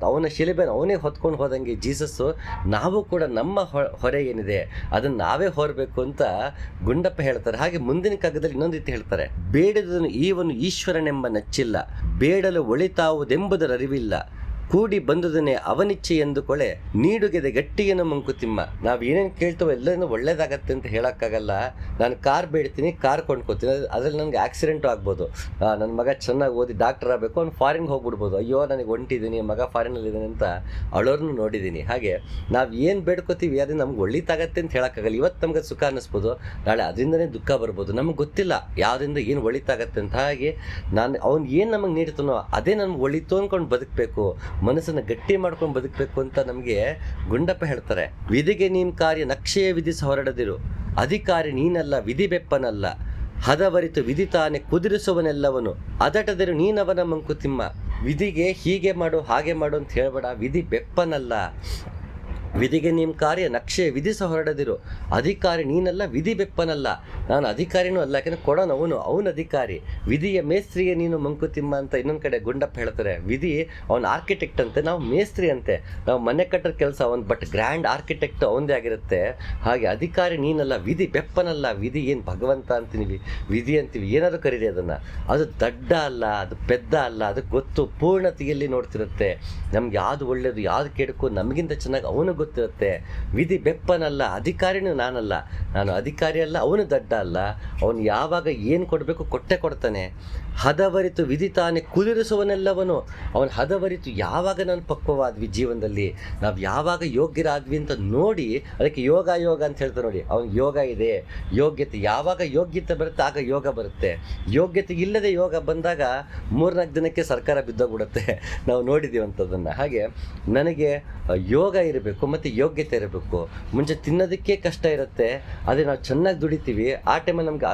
ಅವನ ಶಿಲುಬೆಯನ್ನು ಅವನೇ ಹೊತ್ಕೊಂಡು ಹೋದಂಗೆ ಜೀಸಸ್ಸು, ನಾವು ಕೂಡ ನಮ್ಮ ಹೊರೆ ಏನಿದೆ ಅದನ್ನು ನಾವೇ ಹೊರಬೇಕು ಅಂತ ಗುಂಡಪ್ಪ ಹೇಳ್ತಾರೆ. ಹಾಗೆ ಮುಂದಿನ ಕಗ್ಗದಲ್ಲಿ ಇನ್ನೊಂದು ರೀತಿ ಹೇಳ್ತಾರೆ, ಬೇಡದನು ಈವನು ಈಶ್ವರನೆಂಬ ನಚ್ಚಿಲ್ಲ, ಬೇಡಲು ಒಳಿತಾವುದೆಂಬುದರ ಅರಿವಿಲ್ಲ, ಕೂಡಿ ಬಂದುದನ್ನೇ ಅವನಿಚ್ಛೆ ಎಂದುಕೊಳ್ಳೆ ನೀಡುಗೆದೆ ಗಟ್ಟಿಯನ್ನು ಮಂಕುತಿಮ್ಮ. ನಾವು ಏನೇನು ಕೇಳ್ತೇವೋ ಎಲ್ಲನೂ ಒಳ್ಳೇದಾಗತ್ತೆ ಅಂತ ಹೇಳೋಕ್ಕಾಗಲ್ಲ. ನಾನು ಕಾರ್ ಬೇಡ್ತೀನಿ, ಕಾರ್ ಕೊಂಡ್ಕೊತೀನಿ, ಅದರಲ್ಲಿ ನನಗೆ ಆಕ್ಸಿಡೆಂಟು ಆಗ್ಬೋದು. ನನ್ನ ಮಗ ಚೆನ್ನಾಗಿ ಓದಿ ಡಾಕ್ಟರ್ ಆಗಬೇಕು, ಅವ್ನು ಫಾರಿನ್ಗೆ ಹೋಗ್ಬಿಡ್ಬೋದು. ಅಯ್ಯೋ ನನಗೆ ಹೊಂಟಿದ್ದೀನಿ, ಮಗ ಫಾರಿನಲ್ಲಿದ್ದೀನಿ ಅಂತ ಅಳೋರ್ನು ನೋಡಿದ್ದೀನಿ. ಹಾಗೆ ನಾವು ಏನು ಬೇಡ್ಕೋತೀವಿ ಅದು ನಮ್ಗೆ ಒಳಿತಾಗತ್ತೆ ಅಂತ ಹೇಳೋಕ್ಕಾಗಲ್ಲ. ಇವತ್ತು ನಮ್ಗೆ ಸುಖ ಅನ್ನಿಸ್ಬೋದು, ನಾಳೆ ಅದರಿಂದನೇ ದುಃಖ ಬರ್ಬೋದು. ನಮಗೆ ಗೊತ್ತಿಲ್ಲ ಯಾವುದರಿಂದ ಏನು ಒಳಿತಾಗತ್ತೆ ಅಂತ. ಹಾಗೆ ಅವ್ನು ಏನು ನಮಗೆ ನೀಡ್ತಾನೋ ಅದೇ ನಮ್ಗೆ ಒಳಿತು ಅಂದ್ಕೊಂಡು ಬದುಕಬೇಕು. ಮನಸ್ಸನ್ನು ಗಟ್ಟಿ ಮಾಡ್ಕೊಂಡು ಬದುಕಬೇಕು ಅಂತ ನಮಗೆ ಗುಂಡಪ್ಪ ಹೇಳ್ತಾರೆ. ವಿಧಿಗೆ ನೀನ್ ಕಾರ್ಯ ನಕ್ಷೆಯ ವಿಧಿಸಿ ಹೊರಡದಿರು, ಅಧಿಕಾರಿ ನೀನಲ್ಲ ವಿಧಿ ಬೆಪ್ಪನಲ್ಲ, ಹದವರಿತು ವಿಧಿ ತಾನೆ ಕುದುರಿಸುವನೆಲ್ಲವನು, ಅದಟದಿರು ನೀನವನ ಮಂಕುತಿಮ್ಮ. ವಿಧಿಗೆ ಹೀಗೆ ಮಾಡು ಹಾಗೆ ಮಾಡು ಅಂತ ಹೇಳ್ಬೇಡ, ವಿಧಿ ಬೆಪ್ಪನಲ್ಲ. ವಿಧಿಗೆ ನಿಮ್ಮ ಕಾರ್ಯ ನಕ್ಷೆ ವಿಧಿಸ ಹೊರಡದಿರು, ಅಧಿಕಾರಿ ನೀನಲ್ಲ ವಿಧಿ ಬೆಪ್ಪನಲ್ಲ. ನಾನು ಅಧಿಕಾರಿನೂ ಅಲ್ಲ, ಯಾಕೆಂದ್ರೆ ಕೊಡೋನು ಅವನು ಅಧಿಕಾರಿ. ವಿಧಿಯ ಮೇಸ್ತ್ರಿಗೆ ನೀನು ಮಂಕುತಿಮ್ಮ ಅಂತ ಇನ್ನೊಂದು ಕಡೆ ಗುಂಡಪ್ಪ ಹೇಳ್ತಾರೆ. ವಿಧಿ ಅವನ ಆರ್ಕಿಟೆಕ್ಟ್ ಅಂತೆ, ನಾವು ಮೇಸ್ತ್ರಿ ಅಂತೆ. ನಾವು ಮನೆ ಕಟ್ಟೋ ಕೆಲಸ ಅವನು, ಬಟ್ ಗ್ರ್ಯಾಂಡ್ ಆರ್ಕಿಟೆಕ್ಟ್ ಅವನದೇ ಆಗಿರುತ್ತೆ. ಹಾಗೆ ಅಧಿಕಾರಿ ನೀನಲ್ಲ ವಿಧಿ ಬೆಪ್ಪನಲ್ಲ. ವಿಧಿ ಏನು ಭಗವಂತ ಅಂತೀವಿ, ವಿಧಿ ಅಂತೀವಿ, ಏನಾದರೂ ಕರೀರಿ ಅದನ್ನು. ಅದು ದಡ್ಡ ಅಲ್ಲ, ಅದು ಪೆದ್ದ ಅಲ್ಲ, ಅದಕ್ಕೆ ಗೊತ್ತು, ಪೂರ್ಣತೆಯಲ್ಲಿ ನೋಡ್ತಿರುತ್ತೆ. ನಮ್ಗೆ ಯಾವುದು ಒಳ್ಳೆಯದು ಯಾವುದು ಕೆಡಕು ನಮಗಿಂತ ಚೆನ್ನಾಗಿ ಅವನು ಗೊತ್ತಿರುತ್ತೆ. ವಿಧಿ ಬೆಪ್ಪನಲ್ಲ, ಅಧಿಕಾರಿನೂ ನಾನಲ್ಲ, ನಾನು ಅಧಿಕಾರಿ ಅಲ್ಲ, ಅವನು ದಡ್ಡ ಅಲ್ಲ. ಅವನು ಯಾವಾಗ ಏನು ಕೊಡಬೇಕು ಕೊಟ್ಟೆ ಕೊಡ್ತಾನೆ. ಹದವರಿತು ವಿಧಿ ತಾನೆ ಕುದುರಿಸುವನೆಲ್ಲವನು. ಅವನು ಹದವರಿತು, ಯಾವಾಗ ನಾನು ಪಕ್ವವಾದ್ವಿ ಜೀವನದಲ್ಲಿ, ನಾವು ಯಾವಾಗ ಯೋಗ್ಯರಾದ್ವಿ ಅಂತ ನೋಡಿ, ಅದಕ್ಕೆ ಯೋಗ ಅಂತ ಹೇಳ್ತಾರೆ ನೋಡಿ. ಅವನಿಗೆ ಯೋಗ ಇದೆ, ಯೋಗ್ಯತೆ, ಯಾವಾಗ ಯೋಗ್ಯತೆ ಬರುತ್ತೆ ಆಗ ಯೋಗ ಬರುತ್ತೆ. ಯೋಗ್ಯತೆ ಇಲ್ಲದೆ ಯೋಗ ಬಂದಾಗ 3-4 ದಿನಕ್ಕೆ ಸರ್ಕಾರ ಬಿದ್ದೋಗ್ಬಿಡುತ್ತೆ. ನಾವು ನೋಡಿದ್ದೀವಿ ಅಂಥದ್ದನ್ನು. ಹಾಗೆ ನನಗೆ ಯೋಗ ಇರಬೇಕು ಮತ್ತು ಯೋಗ್ಯತೆ ಇರಬೇಕು. ಮುಂಚೆ ತಿನ್ನೋದಕ್ಕೆ ಕಷ್ಟ ಇರುತ್ತೆ, ಅದೇ ನಾವು ಚೆನ್ನಾಗಿ ದುಡಿತೀವಿ, ಆ ಟೈಮಲ್ಲಿ ನಮ್ಗೆ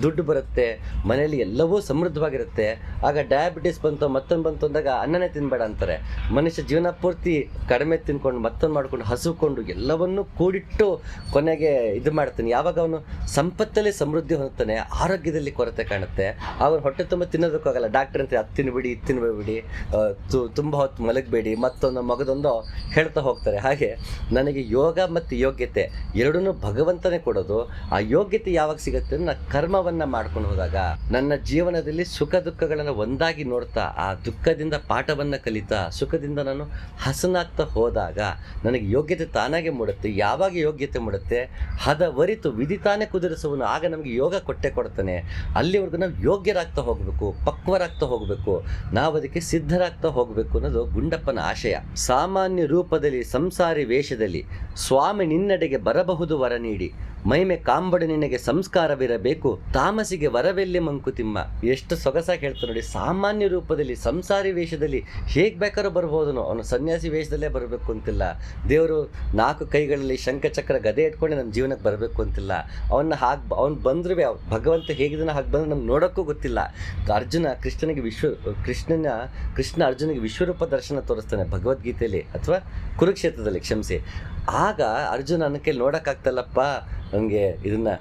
ದುಡ್ಡು ಬರುತ್ತೆ, ಮನೆಯಲ್ಲಿ ಎಲ್ಲವೂ ಸಮೃದ್ಧವಾಗಿರುತ್ತೆ. ಆಗ ಡಯಾಬಿಟಿಸ್ ಬಂತು ಮತ್ತೊಂದು ಬಂತು ಅಂದಾಗ ಅನ್ನನೇ ತಿನ್ನಬೇಡ ಅಂತಾರೆ. ಮನುಷ್ಯ ಜೀವನ ಪೂರ್ತಿ ಕಡಿಮೆ ತಿನ್ಕೊಂಡು ಮತ್ತೊಂದು ಮಾಡ್ಕೊಂಡು ಹಸುಕೊಂಡು ಎಲ್ಲವನ್ನೂ ಕೂಡಿಟ್ಟು ಕೊನೆಗೆ ಇದು ಮಾಡ್ತಾನೆ. ಯಾವಾಗ ಅವನು ಸಂಪತ್ತಲ್ಲಿ ಸಮೃದ್ಧಿ ಹೊಂದುತ್ತಾನೆ, ಆರೋಗ್ಯದಲ್ಲಿ ಕೊರತೆ ಕಾಣುತ್ತೆ. ಅವನು ಹೊಟ್ಟೆ ತುಂಬ ತಿನ್ನೋದಕ್ಕಾಗಲ್ಲ. ಡಾಕ್ಟರ್ ಅಂತ ಅದು ತಿನ್ಬಿಡಿ ಇದು ತಿನ್ಬೇಡಿ, ತುಂಬ ಹೊತ್ತು ಮಲಗಬೇಡಿ, ಮತ್ತೊಂದು ಮಗದೊಂದು ಹೇಳ್ತಾ ಹೋಗ್ತಾರೆ. ಹಾಗೆ ನನಗೆ ಯೋಗ ಮತ್ತು ಯೋಗ್ಯತೆ ಎರಡನ್ನೂ ಭಗವಂತನೇ ಕೊಡೋದು. ಆ ಯೋಗ್ಯತೆ ಯಾವಾಗ ಸಿಗುತ್ತೆ, ನಾನು ಕರ್ಮವನ್ನು ಮಾಡ್ಕೊಂಡು ಹೋದಾಗ, ನನ್ನ ಜೀವನದಲ್ಲಿ ಸುಖ ದುಃಖಗಳನ್ನು ಒಂದಾಗಿ ನೋಡ್ತಾ, ಆ ದುಃಖದಿಂದ ಪಾಠವನ್ನು ಕಲಿತಾ, ಸುಖದಿಂದ ನಾನು ಹಸನಾಗ್ತಾ ಹೋದಾಗ ನನಗೆ ಯೋಗ್ಯತೆ ತಾನಾಗೆ ಮೂಡುತ್ತೆ. ಯಾವಾಗ ಯೋಗ್ಯತೆ ಮೂಡುತ್ತೆ, ಹದವರಿತು ವಿಧಿ ತಾನೇ ಕುದುರಿಸುವನು, ಆಗ ನಮಗೆ ಯೋಗ ಕೊಟ್ಟೆ ಕೊಡ್ತಾನೆ. ಅಲ್ಲಿವರೆಗೂ ನಾವು ಯೋಗ್ಯರಾಗ್ತಾ ಹೋಗಬೇಕು, ಪಕ್ವರಾಗ್ತಾ ಹೋಗಬೇಕು, ನಾವು ಅದಕ್ಕೆ ಸಿದ್ಧರಾಗ್ತಾ ಹೋಗಬೇಕು ಅನ್ನೋದು ಗುಂಡಪ್ಪನ ಆಶಯ. ಸಾಮಾನ್ಯ ರೂಪದಲ್ಲಿ ಸಂಸಾರಿ ವೇಷದಲ್ಲಿ ಸ್ವಾಮಿ ನಿನ್ನೆಡೆಗೆ ಬರಬಹುದು ವರ ನೀಡಿ, ಮೈಮೆ ಕಾಂಬಡು ನಿನಗೆ ಸಂಸ್ಕಾರವಿರಬೇಕು, ತಾಮಸಿಗೆ ವರವೆಲ್ಲಿ ಮಂಕುತಿಮ್ಮ. ಎಷ್ಟು ಸೊಗಸಾಗಿ ಹೇಳ್ತಾರೆ ನೋಡಿ. ಸಾಮಾನ್ಯ ರೂಪದಲ್ಲಿ ಸಂಸಾರಿ ವೇಷದಲ್ಲಿ ಹೇಗೆ ಬೇಕಾದ್ರೂ ಬರ್ಬೋದನು, ಅವನು ಸನ್ಯಾಸಿ ವೇಷದಲ್ಲೇ ಬರಬೇಕು ಅಂತಿಲ್ಲ. ದೇವರು 4 ಕೈಗಳಲ್ಲಿ ಶಂಖಚಕ್ರ ಗದೆ ಇಟ್ಕೊಂಡೆ ನಮ್ಮ ಜೀವನಕ್ಕೆ ಬರಬೇಕು ಅಂತಿಲ್ಲ. ಅವ್ನು ಬಂದ್ರೂ ಭಗವಂತ ಹೇಗಿದ್ದಾನೆ ಹಾಗೆ ಬಂದ್ರೆ ನಮ್ಗೆ ನೋಡೋಕ್ಕೂ ಗೊತ್ತಿಲ್ಲ. ಕೃಷ್ಣ ಅರ್ಜುನಿಗೆ ವಿಶ್ವರೂಪ ದರ್ಶನ ತೋರಿಸ್ತಾನೆ ಭಗವದ್ಗೀತೆಯಲ್ಲಿ, ಅಥವಾ ಕುರುಕ್ಷೇತ್ರದಲ್ಲಿ, ಕ್ಷಮಿಸಿ. ಆಗ ಅರ್ಜುನ ನನ್ನ ಕೈಲಿ ನೋಡೋಕ್ಕಾಗ್ತಲ್ಲಪ್ಪ, ನನಗೆ ಇದನ್ನು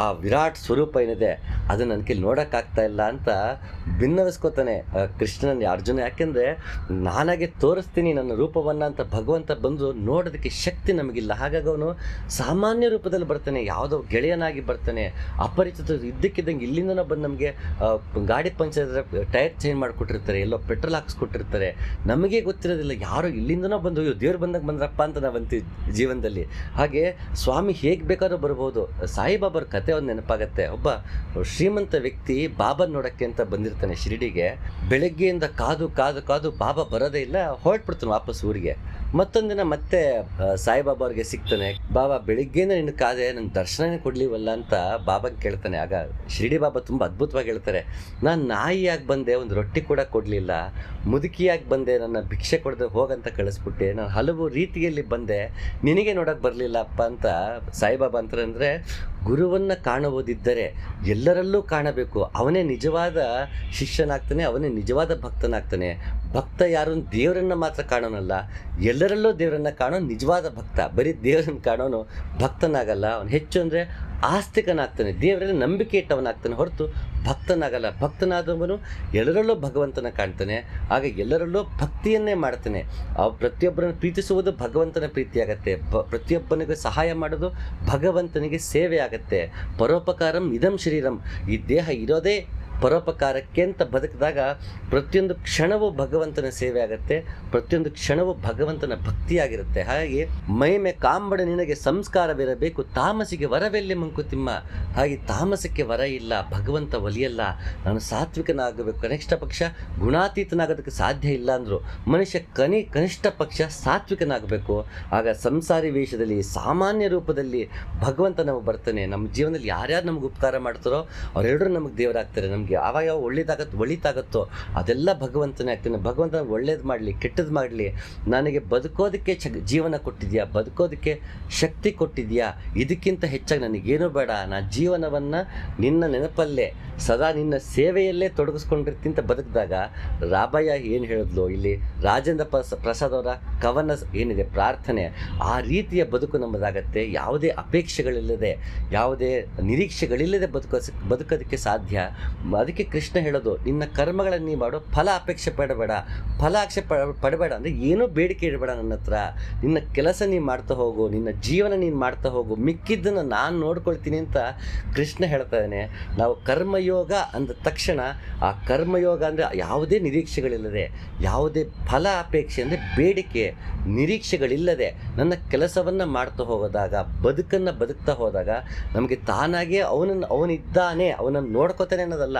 ಆ ವಿರಾಟ್ ಸ್ವರೂಪ ಏನಿದೆ ಅದನ್ನು ನನ್ನ ಕೈಲಿ ನೋಡೋಕ್ಕಾಗ್ತಾ ಇಲ್ಲ ಅಂತ ಭಿನ್ನವಿಸ್ಕೋತಾನೆ ಕೃಷ್ಣನ ಅರ್ಜುನ. ಯಾಕೆಂದರೆ ನಾನಾಗೆ ತೋರಿಸ್ತೀನಿ ನನ್ನ ರೂಪವನ್ನು ಅಂತ ಭಗವಂತ ಬಂದು ನೋಡೋದಕ್ಕೆ ಶಕ್ತಿ ನಮಗಿಲ್ಲ. ಹಾಗಾಗಿ ಅವನು ಸಾಮಾನ್ಯ ರೂಪದಲ್ಲಿ ಬರ್ತಾನೆ, ಯಾವುದೋ ಗೆಳೆಯನಾಗಿ ಬರ್ತಾನೆ. ಅಪರಿಚಿತ ಇದ್ದಕ್ಕಿದ್ದಂಗೆ ಇಲ್ಲಿಂದನೋ ಬಂದು ನಮಗೆ ಗಾಡಿ ಪಂಚರ್ ಟೈರ್ ಚೇಂಜ್ ಮಾಡಿಕೊಟ್ಟಿರ್ತಾರೆ, ಎಲ್ಲೋ ಪೆಟ್ರೋಲ್ ಹಾಕ್ಸ್ಕೊಟ್ಟಿರ್ತಾರೆ, ನಮಗೆ ಗೊತ್ತಿರೋದಿಲ್ಲ. ಯಾರೋ ಇಲ್ಲಿಂದನೋ ಬಂದು ದೇವ್ರು ಬಂದಾಗ ಬಂದ್ರಪ್ಪ ಅಂತ ನಾವು ಅಂತೀವಿ ಜೀವನದಲ್ಲಿ. ಹಾಗೆ ಸ್ವಾಮಿ ಹೇಗೆ ಬೇಕಾದ್ರೂ ಬರ್ಬೋದು. ಸಾಯಿಬಾಬಾರ ಕತೆ ಒಂದು ನೆನಪಾಗತ್ತೆ. ಒಬ್ಬ ಶ್ರೀಮಂತ ವ್ಯಕ್ತಿ ಬಾಬಾ ನೋಡೋಕ್ಕೆ ಅಂತ ಬಂದಿರ್ತಾನೆ ಶಿರಡಿಗೆ. ಬೆಳಗ್ಗೆಯಿಂದ ಕಾದು ಬಾಬಾ ಬರೋದೇ ಇಲ್ಲ, ಹೊರಟ್ಬಿಡ್ತಾನೆ ವಾಪಸ್ ಊರಿಗೆ. ಮತ್ತೊಂದಿನ ಮತ್ತೆ ಸಾಯಿಬಾಬಾ ಅವ್ರಿಗೆ ಸಿಗ್ತಾನೆ. ಬಾಬಾ ಬೆಳಿಗ್ಗೆಯಿಂದ ನಿನ್ನ ಕಾದೆ, ನನ್ನ ದರ್ಶನನೇ ಕೊಡ್ಲಿವಲ್ಲ ಅಂತ ಬಾಬಾಗೆ ಕೇಳ್ತಾನೆ. ಆಗ ಶಿರಡಿ ಬಾಬಾ ತುಂಬ ಅದ್ಭುತವಾಗಿ ಹೇಳ್ತಾರೆ, ನಾನು ನಾಯಿಯಾಗಿ ಬಂದೆ, ಒಂದು ರೊಟ್ಟಿ ಕೂಡ ಕೊಡಲಿಲ್ಲ, ಮುದುಕಿಯಾಗಿ ಬಂದೆ, ನನ್ನ ಭಿಕ್ಷೆ ಕೊಡದೆ ಹೋಗಂತ ಕಳಿಸ್ಬಿಟ್ಟೆ, ನಾನು ಹಲವು ರೀತಿಯಲ್ಲಿ ಬಂದೆ, ನಿನಗೆ ನೋಡೋಕೆ ಬರಲಿಲ್ಲಪ್ಪ ಅಂತ ಸಾಯಿಬಾಬಾ ಅಂತಾರೆ. ಅಂದರೆ ಗುರುವನ್ನು ಕಾಣುವುದಿದ್ದರೆ ಎಲ್ಲರಲ್ಲೂ ಕಾಣಬೇಕು. ಅವನೇ ನಿಜವಾದ ಶಿಷ್ಯನಾಗ್ತಾನೆ, ಅವನೇ ನಿಜವಾದ ಭಕ್ತನಾಗ್ತಾನೆ. ಭಕ್ತ ಯಾರು, ದೇವರನ್ನು ಮಾತ್ರ ಕಾಣೋನಲ್ಲ, ಎಲ್ಲರಲ್ಲೂ ದೇವರನ್ನು ಕಾಣೋ ನಿಜವಾದ ಭಕ್ತ. ಬರೀ ದೇವರನ್ನು ಕಾಣೋನು ಭಕ್ತನಾಗಲ್ಲ. ಅವನು ಹೆಚ್ಚು ಅಂದರೆ ಆಸ್ತಿಕನಾಗ್ತಾನೆ, ದೇವರಲ್ಲಿ ನಂಬಿಕೆ ಇಟ್ಟವನಾಗ್ತಾನೆ, ಹೊರತು ಭಕ್ತನಾಗಲ್ಲ. ಭಕ್ತನಾದವನು ಎಲ್ಲರಲ್ಲೂ ಭಗವಂತನ ಕಾಣ್ತಾನೆ, ಆಗ ಎಲ್ಲರಲ್ಲೂ ಭಕ್ತಿಯನ್ನೇ ಮಾಡ್ತಾನೆ. ಪ್ರತಿಯೊಬ್ಬರನ್ನು ಪ್ರೀತಿಸುವುದು ಭಗವಂತನ ಪ್ರೀತಿಯಾಗತ್ತೆ, ಪ್ರತಿಯೊಬ್ಬನಿಗೆ ಸಹಾಯ ಮಾಡೋದು ಭಗವಂತನಿಗೆ ಸೇವೆ ಆಗತ್ತೆ. ಪರೋಪಕಾರಂ ಇದಂ ಶರೀರಂ, ಈ ದೇಹ ಇರೋದೇ ಪರೋಪಕಾರಕ್ಕೆ ಅಂತ ಬದುಕಿದಾಗ ಪ್ರತಿಯೊಂದು ಕ್ಷಣವೂ ಭಗವಂತನ ಸೇವೆ ಆಗುತ್ತೆ, ಪ್ರತಿಯೊಂದು ಕ್ಷಣವೂ ಭಗವಂತನ ಭಕ್ತಿಯಾಗಿರುತ್ತೆ. ಹಾಗೆ ಮೈಮೆ ಕಾಂಬಡ ನಿನಗೆ ಸಂಸ್ಕಾರವಿರಬೇಕು, ತಾಮಸಿಗೆ ವರವೆಲ್ಲಿ ಮಂಕುತಿಮ್ಮ. ಹಾಗೆ ತಾಮಸಕ್ಕೆ ವರ ಇಲ್ಲ, ಭಗವಂತ ಒಲಿಯಲ್ಲ. ನಾನು ಸಾತ್ವಿಕನಾಗಬೇಕು, ಕನಿಷ್ಠ ಪಕ್ಷ ಗುಣಾತೀತನಾಗೋದಕ್ಕೆ ಸಾಧ್ಯ ಇಲ್ಲ ಅಂದರು. ಮನುಷ್ಯ ಕನಿಷ್ಠ ಪಕ್ಷ ಸಾತ್ವಿಕನಾಗಬೇಕು. ಆಗ ಸಂಸಾರಿ ವೇಷದಲ್ಲಿ ಸಾಮಾನ್ಯ ರೂಪದಲ್ಲಿ ಭಗವಂತ ನಮಗೆ ಬರ್ತಾನೆ. ನಮ್ಮ ಜೀವನದಲ್ಲಿ ಯಾರ್ಯಾರು ನಮಗೆ ಉಪಕಾರ ಮಾಡ್ತಾರೋ ಅವರೆಲ್ಲರೂ ನಮಗೆ ದೇವರಾಗ್ತಾರೆ. ನಮ್ಗೆ ನನಗೆ ಆವಾಗ ಯಾವ ಒಳಿತಾಗತ್ತೋ ಅದೆಲ್ಲ ಭಗವಂತನೇ ಆಗ್ತಾನೆ. ಭಗವಂತ ಒಳ್ಳೇದು ಮಾಡಲಿ ಕೆಟ್ಟದ್ದು ಮಾಡಲಿ, ನನಗೆ ಬದುಕೋದಕ್ಕೆ ಜೀವನ ಕೊಟ್ಟಿದ್ಯಾ, ಬದುಕೋದಕ್ಕೆ ಶಕ್ತಿ ಕೊಟ್ಟಿದ್ಯಾ, ಇದಕ್ಕಿಂತ ಹೆಚ್ಚಾಗಿ ನನಗೇನೂ ಬೇಡ. ನಾನು ಜೀವನವನ್ನು ನಿನ್ನ ನೆನಪಲ್ಲೇ ಸದಾ ನಿನ್ನ ಸೇವೆಯಲ್ಲೇ ತೊಡಗಿಸ್ಕೊಂಡಿರ್ತಿಂತ ಬದುಕಿದಾಗ ರಾಬಯ್ಯ ಏನು ಹೇಳಿದ್ಲು ಇಲ್ಲಿ, ರಾಜೇಂದ್ರ ಪ್ರಸಾದ್ ಅವರ ಕವನ ಏನಿದೆ ಪ್ರಾರ್ಥನೆ, ಆ ರೀತಿಯ ಬದುಕು ನಮ್ಮದಾಗತ್ತೆ. ಯಾವುದೇ ಅಪೇಕ್ಷೆಗಳಿಲ್ಲದೆ, ಯಾವುದೇ ನಿರೀಕ್ಷೆಗಳಿಲ್ಲದೆ ಬದುಕೋದಕ್ಕೆ ಸಾಧ್ಯ. ಅದಕ್ಕೆ ಕೃಷ್ಣ ಹೇಳೋದು, ನಿನ್ನ ಕರ್ಮಗಳನ್ನು ನೀ ಮಾಡೋ, ಫಲ ಅಪೇಕ್ಷೆ ಪಡಬೇಡ. ಫಲ ಪಡಬೇಡ ಅಂದರೆ ಏನೂ ಬೇಡಿಕೆ ಇಡಬೇಡ ನನ್ನ ಹತ್ರ. ನಿನ್ನ ಕೆಲಸ ನೀನು ಮಾಡ್ತಾ ಹೋಗು, ನಿನ್ನ ಜೀವನ ನೀನು ಮಾಡ್ತಾ ಹೋಗು, ಮಿಕ್ಕಿದ್ದನ್ನು ನಾನು ನೋಡ್ಕೊಳ್ತೀನಿ ಅಂತ ಕೃಷ್ಣ ಹೇಳ್ತಾ ಇದ್ದಾನೆ. ನಾವು ಕರ್ಮಯೋಗ ಅಂದ ತಕ್ಷಣ ಆ ಕರ್ಮಯೋಗ ಅಂದರೆ ಯಾವುದೇ ನಿರೀಕ್ಷೆಗಳಿಲ್ಲದೆ, ಯಾವುದೇ ಫಲ ಅಪೇಕ್ಷೆ ಅಂದರೆ ಬೇಡಿಕೆ ನಿರೀಕ್ಷೆಗಳಿಲ್ಲದೆ ನನ್ನ ಕೆಲಸವನ್ನು ಮಾಡ್ತಾ ಹೋಗೋದಾಗ, ಬದುಕನ್ನು ಬದುಕ್ತಾ ಹೋದಾಗ ನಮಗೆ ತಾನಾಗೇ ಅವನಿದ್ದಾನೆ, ಅವನನ್ನು ನೋಡ್ಕೋತಾನೆ ಅನ್ನೋದಲ್ಲ,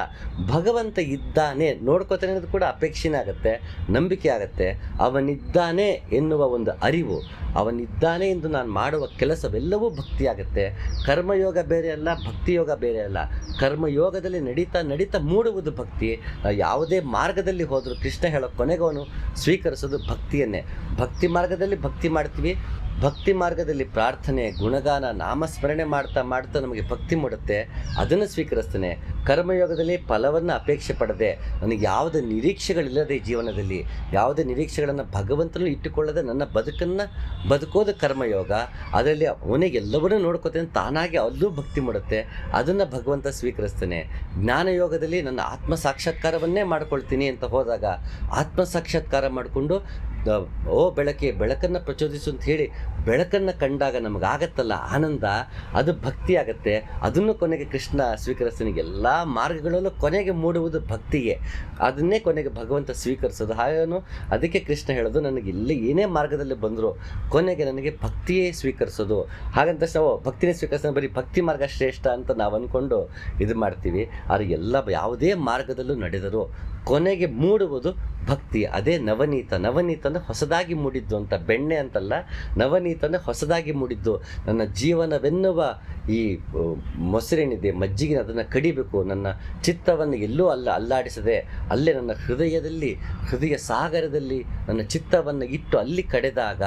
ಭಗವಂತ ಇದ್ದಾನೆ ನೋಡ್ಕೋತಾನೆ ಅನ್ನೋದು ಕೂಡ ಅಪೇಕ್ಷೆನೇ ಆಗುತ್ತೆ, ನಂಬಿಕೆ ಆಗುತ್ತೆ. ಅವನಿದ್ದಾನೆ ಎನ್ನುವ ಒಂದು ಅರಿವು, ಅವನಿದ್ದಾನೆ ಎಂದು ನಾನು ಮಾಡುವ ಕೆಲಸವೆಲ್ಲವೂ ಭಕ್ತಿಯಾಗುತ್ತೆ. ಕರ್ಮಯೋಗ ಬೇರೆ ಅಲ್ಲ, ಭಕ್ತಿಯೋಗ ಬೇರೆ ಅಲ್ಲ. ಕರ್ಮಯೋಗದಲ್ಲಿ ನಡೀತಾ ಮೂಡುವುದು ಭಕ್ತಿ. ಯಾವುದೇ ಮಾರ್ಗದಲ್ಲಿ ಹೋದರೂ ಕೃಷ್ಣ ಹೇಳೋ ಕೊನೆಗೆ ಅವನು ಸ್ವೀಕರಿಸೋದು ಭಕ್ತಿಯನ್ನೇ. ಭಕ್ತಿ ಮಾರ್ಗದಲ್ಲಿ ಭಕ್ತಿ ಮಾಡ್ತೀವಿ, ಭಕ್ತಿ ಮಾರ್ಗದಲ್ಲಿ ಪ್ರಾರ್ಥನೆ, ಗುಣಗಾನ, ನಾಮಸ್ಮರಣೆ ಮಾಡ್ತಾ ನಮಗೆ ಭಕ್ತಿ ಮೂಡುತ್ತೆ, ಅದನ್ನು ಸ್ವೀಕರಿಸ್ತೇನೆ. ಕರ್ಮಯೋಗದಲ್ಲಿ ಫಲವನ್ನು ಅಪೇಕ್ಷೆ ಪಡದೆ, ನನಗೆ ಯಾವುದೇ ನಿರೀಕ್ಷೆಗಳಿಲ್ಲದೆ ಜೀವನದಲ್ಲಿ, ಯಾವುದೇ ನಿರೀಕ್ಷೆಗಳನ್ನು ಭಗವಂತನು ಇಟ್ಟುಕೊಳ್ಳದೆ ನನ್ನ ಬದುಕನ್ನು ಬದುಕೋದು ಕರ್ಮಯೋಗ. ಅದರಲ್ಲಿ ಅವನಿಗೆ ಎಲ್ಲವನ್ನೂ ನೋಡ್ಕೋತೇನೆ, ತಾನಾಗಿ ಅಲ್ಲೂ ಭಕ್ತಿ ಮೂಡುತ್ತೆ, ಅದನ್ನು ಭಗವಂತ ಸ್ವೀಕರಿಸ್ತೇನೆ. ಜ್ಞಾನಯೋಗದಲ್ಲಿ ನನ್ನ ಆತ್ಮ ಸಾಕ್ಷಾತ್ಕಾರವನ್ನೇ ಮಾಡ್ಕೊಳ್ತೀನಿ ಅಂತ ಹೋದಾಗ, ಆತ್ಮ ಸಾಕ್ಷಾತ್ಕಾರ ಮಾಡಿಕೊಂಡು ಬೆಳಕನ್ನು ಪ್ರಚೋದಿಸು ಅಂತ ಹೇಳಿ ಬೆಳಕನ್ನು ಕಂಡಾಗ ನಮಗಾಗತ್ತಲ್ಲ ಆನಂದ, ಅದು ಭಕ್ತಿ ಆಗುತ್ತೆ. ಅದನ್ನು ಕೊನೆಗೆ ಕೃಷ್ಣ ಸ್ವೀಕರಿಸ್ತಾನೆ. ಎಲ್ಲ ಮಾರ್ಗಗಳಲ್ಲೂ ಕೊನೆಗೆ ಮೂಡುವುದು ಭಕ್ತಿಗೆ, ಅದನ್ನೇ ಕೊನೆಗೆ ಭಗವಂತ ಸ್ವೀಕರಿಸೋದು. ಹಾಗೇನು ಅದಕ್ಕೆ ಕೃಷ್ಣ ಹೇಳೋದು, ನನಗೆ ಇಲ್ಲಿ ಏನೇ ಮಾರ್ಗದಲ್ಲಿ ಬಂದರೂ ಕೊನೆಗೆ ನನಗೆ ಭಕ್ತಿಯೇ ಸ್ವೀಕರಿಸೋದು. ಹಾಗಂತ ನಾವು ಭಕ್ತಿನೇ ಸ್ವೀಕರಿಸೋದು, ಬರೀ ಭಕ್ತಿ ಮಾರ್ಗ ಶ್ರೇಷ್ಠ ಅಂತ ನಾವು ಅಂದ್ಕೊಂಡು ಇದು ಮಾಡ್ತೀವಿ. ಆದರೆ ಯಾವುದೇ ಮಾರ್ಗದಲ್ಲೂ ನಡೆದರೂ ಕೊನೆಗೆ ಮೂಡುವುದು ಭಕ್ತಿ. ಅದೇ ನವನೀತ. ನವನೀತ ಅಂದರೆ ಹೊಸದಾಗಿ ಮೂಡಿದ್ದು ಅಂತ, ಬೆಣ್ಣೆ ಅಂತಲ್ಲ, ನವನೀತ ಅಂದರೆ ಹೊಸದಾಗಿ ಮೂಡಿದ್ದು. ನನ್ನ ಜೀವನವೆನ್ನುವ ಈ ಮೊಸರೇನಿದೆ, ಮಜ್ಜಿಗೆ, ಅದನ್ನು ಕಡಿಬೇಕು. ನನ್ನ ಚಿತ್ತವನ್ನು ಎಲ್ಲೂ ಅಲ್ಲಾಡಿಸದೆ, ಅಲ್ಲೇ ನನ್ನ ಹೃದಯ ಸಾಗರದಲ್ಲಿ ನನ್ನ ಚಿತ್ತವನ್ನು ಇಟ್ಟು ಅಲ್ಲಿ ಕಡೆದಾಗ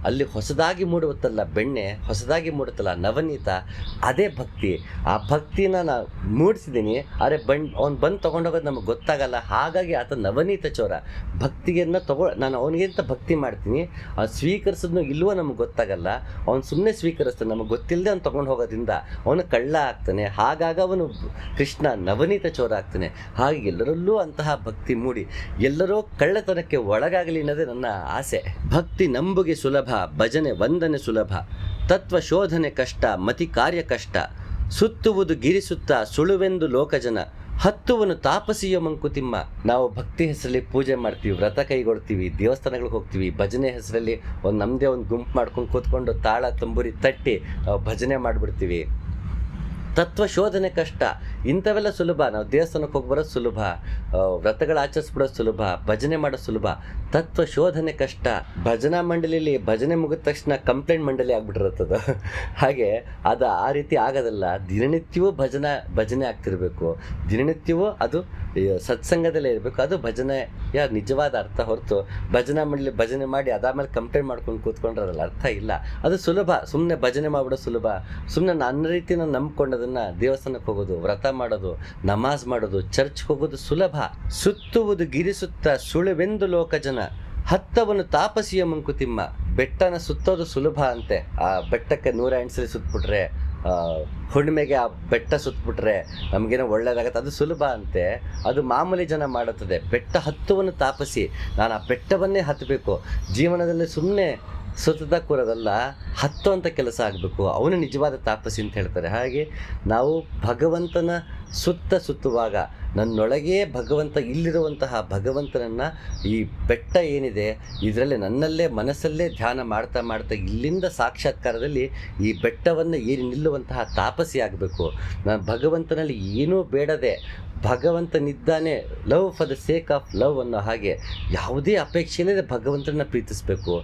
ಅಲ್ಲಿ ಹೊಸದಾಗಿ ಮೂಡುತ್ತಲ್ಲ ಬೆಣ್ಣೆ, ಹೊಸದಾಗಿ ಮೂಡುತ್ತಲ್ಲ ನವನೀತ, ಅದೇ ಭಕ್ತಿ. ಆ ಭಕ್ತಿನ ನಾನು ಮೂಡಿಸಿದ್ದೀನಿ, ಆದರೆ ಅವ್ನು ಬಂದು ತೊಗೊಂಡೋಗೋದು ನಮಗೆ ಗೊತ್ತಾಗಲ್ಲ. ಹಾಗಾಗಿ ಆತ ನವನೀತ ಚೋರ. ಭಕ್ತಿಯನ್ನು ನಾನು ಅವನಿಗಿಂತ ಭಕ್ತಿ ಮಾಡ್ತೀನಿ, ಅವ್ನು ಸ್ವೀಕರಿಸೋದ್ನು ಇಲ್ವೋ ನಮಗೆ ಗೊತ್ತಾಗಲ್ಲ. ಅವ್ನು ಸುಮ್ಮನೆ ಸ್ವೀಕರಿಸ್ತಾನೆ, ನಮಗೆ ಗೊತ್ತಿಲ್ಲದೆ ಅವ್ನು ತೊಗೊಂಡು ಹೋಗೋದ್ರಿಂದ ಅವನು ಕಳ್ಳ ಆಗ್ತಾನೆ. ಹಾಗಾಗಿ ಅವನು ಕೃಷ್ಣ ನವನೀತ ಚೋರ ಆಗ್ತಾನೆ. ಹಾಗೆ ಎಲ್ಲರಲ್ಲೂ ಅಂತಹ ಭಕ್ತಿ ಮೂಡಿ ಎಲ್ಲರೂ ಕಳ್ಳತನಕ್ಕೆ ಒಳಗಾಗಲಿ ಅನ್ನೋದೇ ನನ್ನ ಆಸೆ. ಭಕ್ತಿ ನಂಬುಗೆ ಸುಲಭ, ಭಜನೆ ವಂದನೆ ಸುಲಭ, ತತ್ವ ಶೋಧನೆ ಕಷ್ಟ, ಮತಿ ಕಾರ್ಯ ಕಷ್ಟ, ಸುತ್ತುವುದು ಗಿರಿಸುತ್ತ ಸುಳುವೆಂದು ಲೋಕಜನ, ಹತ್ತುವನು ತಾಪಸಿಯ ಮಂಕುತಿಮ್ಮ. ನಾವು ಭಕ್ತಿ ಹೆಸರಲ್ಲಿ ಪೂಜೆ ಮಾಡ್ತೀವಿ, ವ್ರತ ಕೈಗೊಳ್ತೀವಿ, ದೇವಸ್ಥಾನಗಳಿಗೆ ಹೋಗ್ತೀವಿ, ಭಜನೆ ಹೆಸರಲ್ಲಿ ನಮ್ಮದೇ ಒಂದು ಗುಂಪು ಮಾಡ್ಕೊಂಡು ಕೂತ್ಕೊಂಡು ತಾಳ ತಂಬೂರಿ ತಟ್ಟಿ ಭಜನೆ ಮಾಡಿಬಿಡ್ತೀವಿ. ತತ್ವ ಶೋಧನೆ ಕಷ್ಟ, ಇಂಥವೆಲ್ಲ ಸುಲಭ. ನಾವು ದೇವಸ್ಥಾನಕ್ಕೆ ಹೋಗಿ ಬರೋದು ಸುಲಭ, ವ್ರತಗಳು ಆಚರಿಸ್ಬಿಡೋದು ಸುಲಭ, ಭಜನೆ ಮಾಡೋದು ಸುಲಭ. ತತ್ವ ಶೋಧನೆ ಕಷ್ಟ. ಭಜನಾ ಮಂಡಳಿಯಲ್ಲಿ ಭಜನೆ ಮುಗಿದ ತಕ್ಷಣ ಕಂಪ್ಲೇಂಟ್ ಮಂಡಳಿ ಆಗ್ಬಿಟ್ಟಿರುತ್ತದು. ಹಾಗೆ ಅದು ಆ ರೀತಿ ಆಗೋದಲ್ಲ. ದಿನನಿತ್ಯವೂ ಭಜನೆ ಆಗ್ತಿರ್ಬೇಕು, ದಿನನಿತ್ಯವೂ ಅದು ಸತ್ಸಂಗದಲ್ಲೇ ಇರಬೇಕು. ಅದು ಭಜನೆಯ ನಿಜವಾದ ಅರ್ಥ ಹೊರತು ಭಜನಾ ಮಂಡಳಿ ಭಜನೆ ಮಾಡಿ ಅದಾದಮೇಲೆ ಕಂಪ್ಲೇಂಟ್ ಮಾಡ್ಕೊಂಡು ಕೂತ್ಕೊಂಡ್ರೆ ಅದ್ರಲ್ಲಿ ಅರ್ಥ ಇಲ್ಲ. ಅದು ಸುಲಭ, ಸುಮ್ಮನೆ ಭಜನೆ ಮಾಡಿಬಿಡೋದು ಸುಲಭ. ಸುಮ್ಮನೆ ನನ್ನ ರೀತಿ ನಾನು ನಂಬ್ಕೊಂಡದನ್ನು ದೇವಸ್ಥಾನಕ್ಕೆ ಹೋಗೋದು, ವ್ರತ ಮಾಡೋದು, ನಮಾಜ್ ಮಾಡೋದು, ಚರ್ಚ್ಗೆ ಹೋಗೋದು ಸುಲಭ. ಸುತ್ತುವುದು ಗಿರಿಸುತ್ತ ಸುಳುವೆಂದು ಲೋಕಜನ, ಹತ್ತವನು ತಾಪಸಿಯ ಮಂಕುತಿಮ್ಮ. ಬೆಟ್ಟನ ಸುತ್ತೋದು ಸುಲಭ ಅಂತೆ. ಆ ಬೆಟ್ಟಕ್ಕೆ 108 ಸಲ ಸುತ್ತಬಿಟ್ರೆ, ಹುಣ್ಣಿಮೆಗೆ ಆ ಬೆಟ್ಟ ಸುತ್ತಬಿಟ್ರೆ ನಮಗೇನೋ ಒಳ್ಳೇದಾಗತ್ತೆ, ಅದು ಸುಲಭ ಅಂತೆ. ಅದು ಮಾಮೂಲಿ ಜನ ಮಾಡುತ್ತದೆ. ಬೆಟ್ಟ ಹತ್ತುವನು ತಾಪಸಿ. ನಾನು ಆ ಬೆಟ್ಟವನ್ನೇ ಹತ್ತಬೇಕು. ಜೀವನದಲ್ಲಿ ಸುಮ್ಮನೆ ಸುತ್ತದ ಕೂರೋದಲ್ಲ, ಹತ್ತುವಂಥ ಕೆಲಸ ಆಗಬೇಕು. ಅವನು ನಿಜವಾದ ತಾಪಸಿ ಅಂತ ಹೇಳ್ತಾರೆ. ಹಾಗೆ ನಾವು ಭಗವಂತನ ಸುತ್ತುವಾಗ ನನ್ನೊಳಗೇ ಭಗವಂತ ಇಲ್ಲಿರುವಂತಹ ಭಗವಂತನನ್ನು, ಈ ಬೆಟ್ಟ ಏನಿದೆ ಇದರಲ್ಲಿ ನನ್ನಲ್ಲೇ ಮನಸ್ಸಲ್ಲೇ ಧ್ಯಾನ ಮಾಡ್ತಾ ಇಲ್ಲಿಂದ ಸಾಕ್ಷಾತ್ಕಾರದಲ್ಲಿ ಈ ಬೆಟ್ಟವನ್ನು ಏರಿ ನಿಲ್ಲುವಂತಹ ತಾಪಸಿ ಆಗಬೇಕು. ನಾನು ಭಗವಂತನಲ್ಲಿ ಏನೂ ಬೇಡದೆ ಭಗವಂತನಿದ್ದಾನೆ, love for the sake of love ಅನ್ನೋ ಹಾಗೆ ಯಾವುದೇ ಅಪೇಕ್ಷೆ ಇಲ್ಲದೆ ಭಗವಂತನ ಪ್ರೀತಿಸಬೇಕು.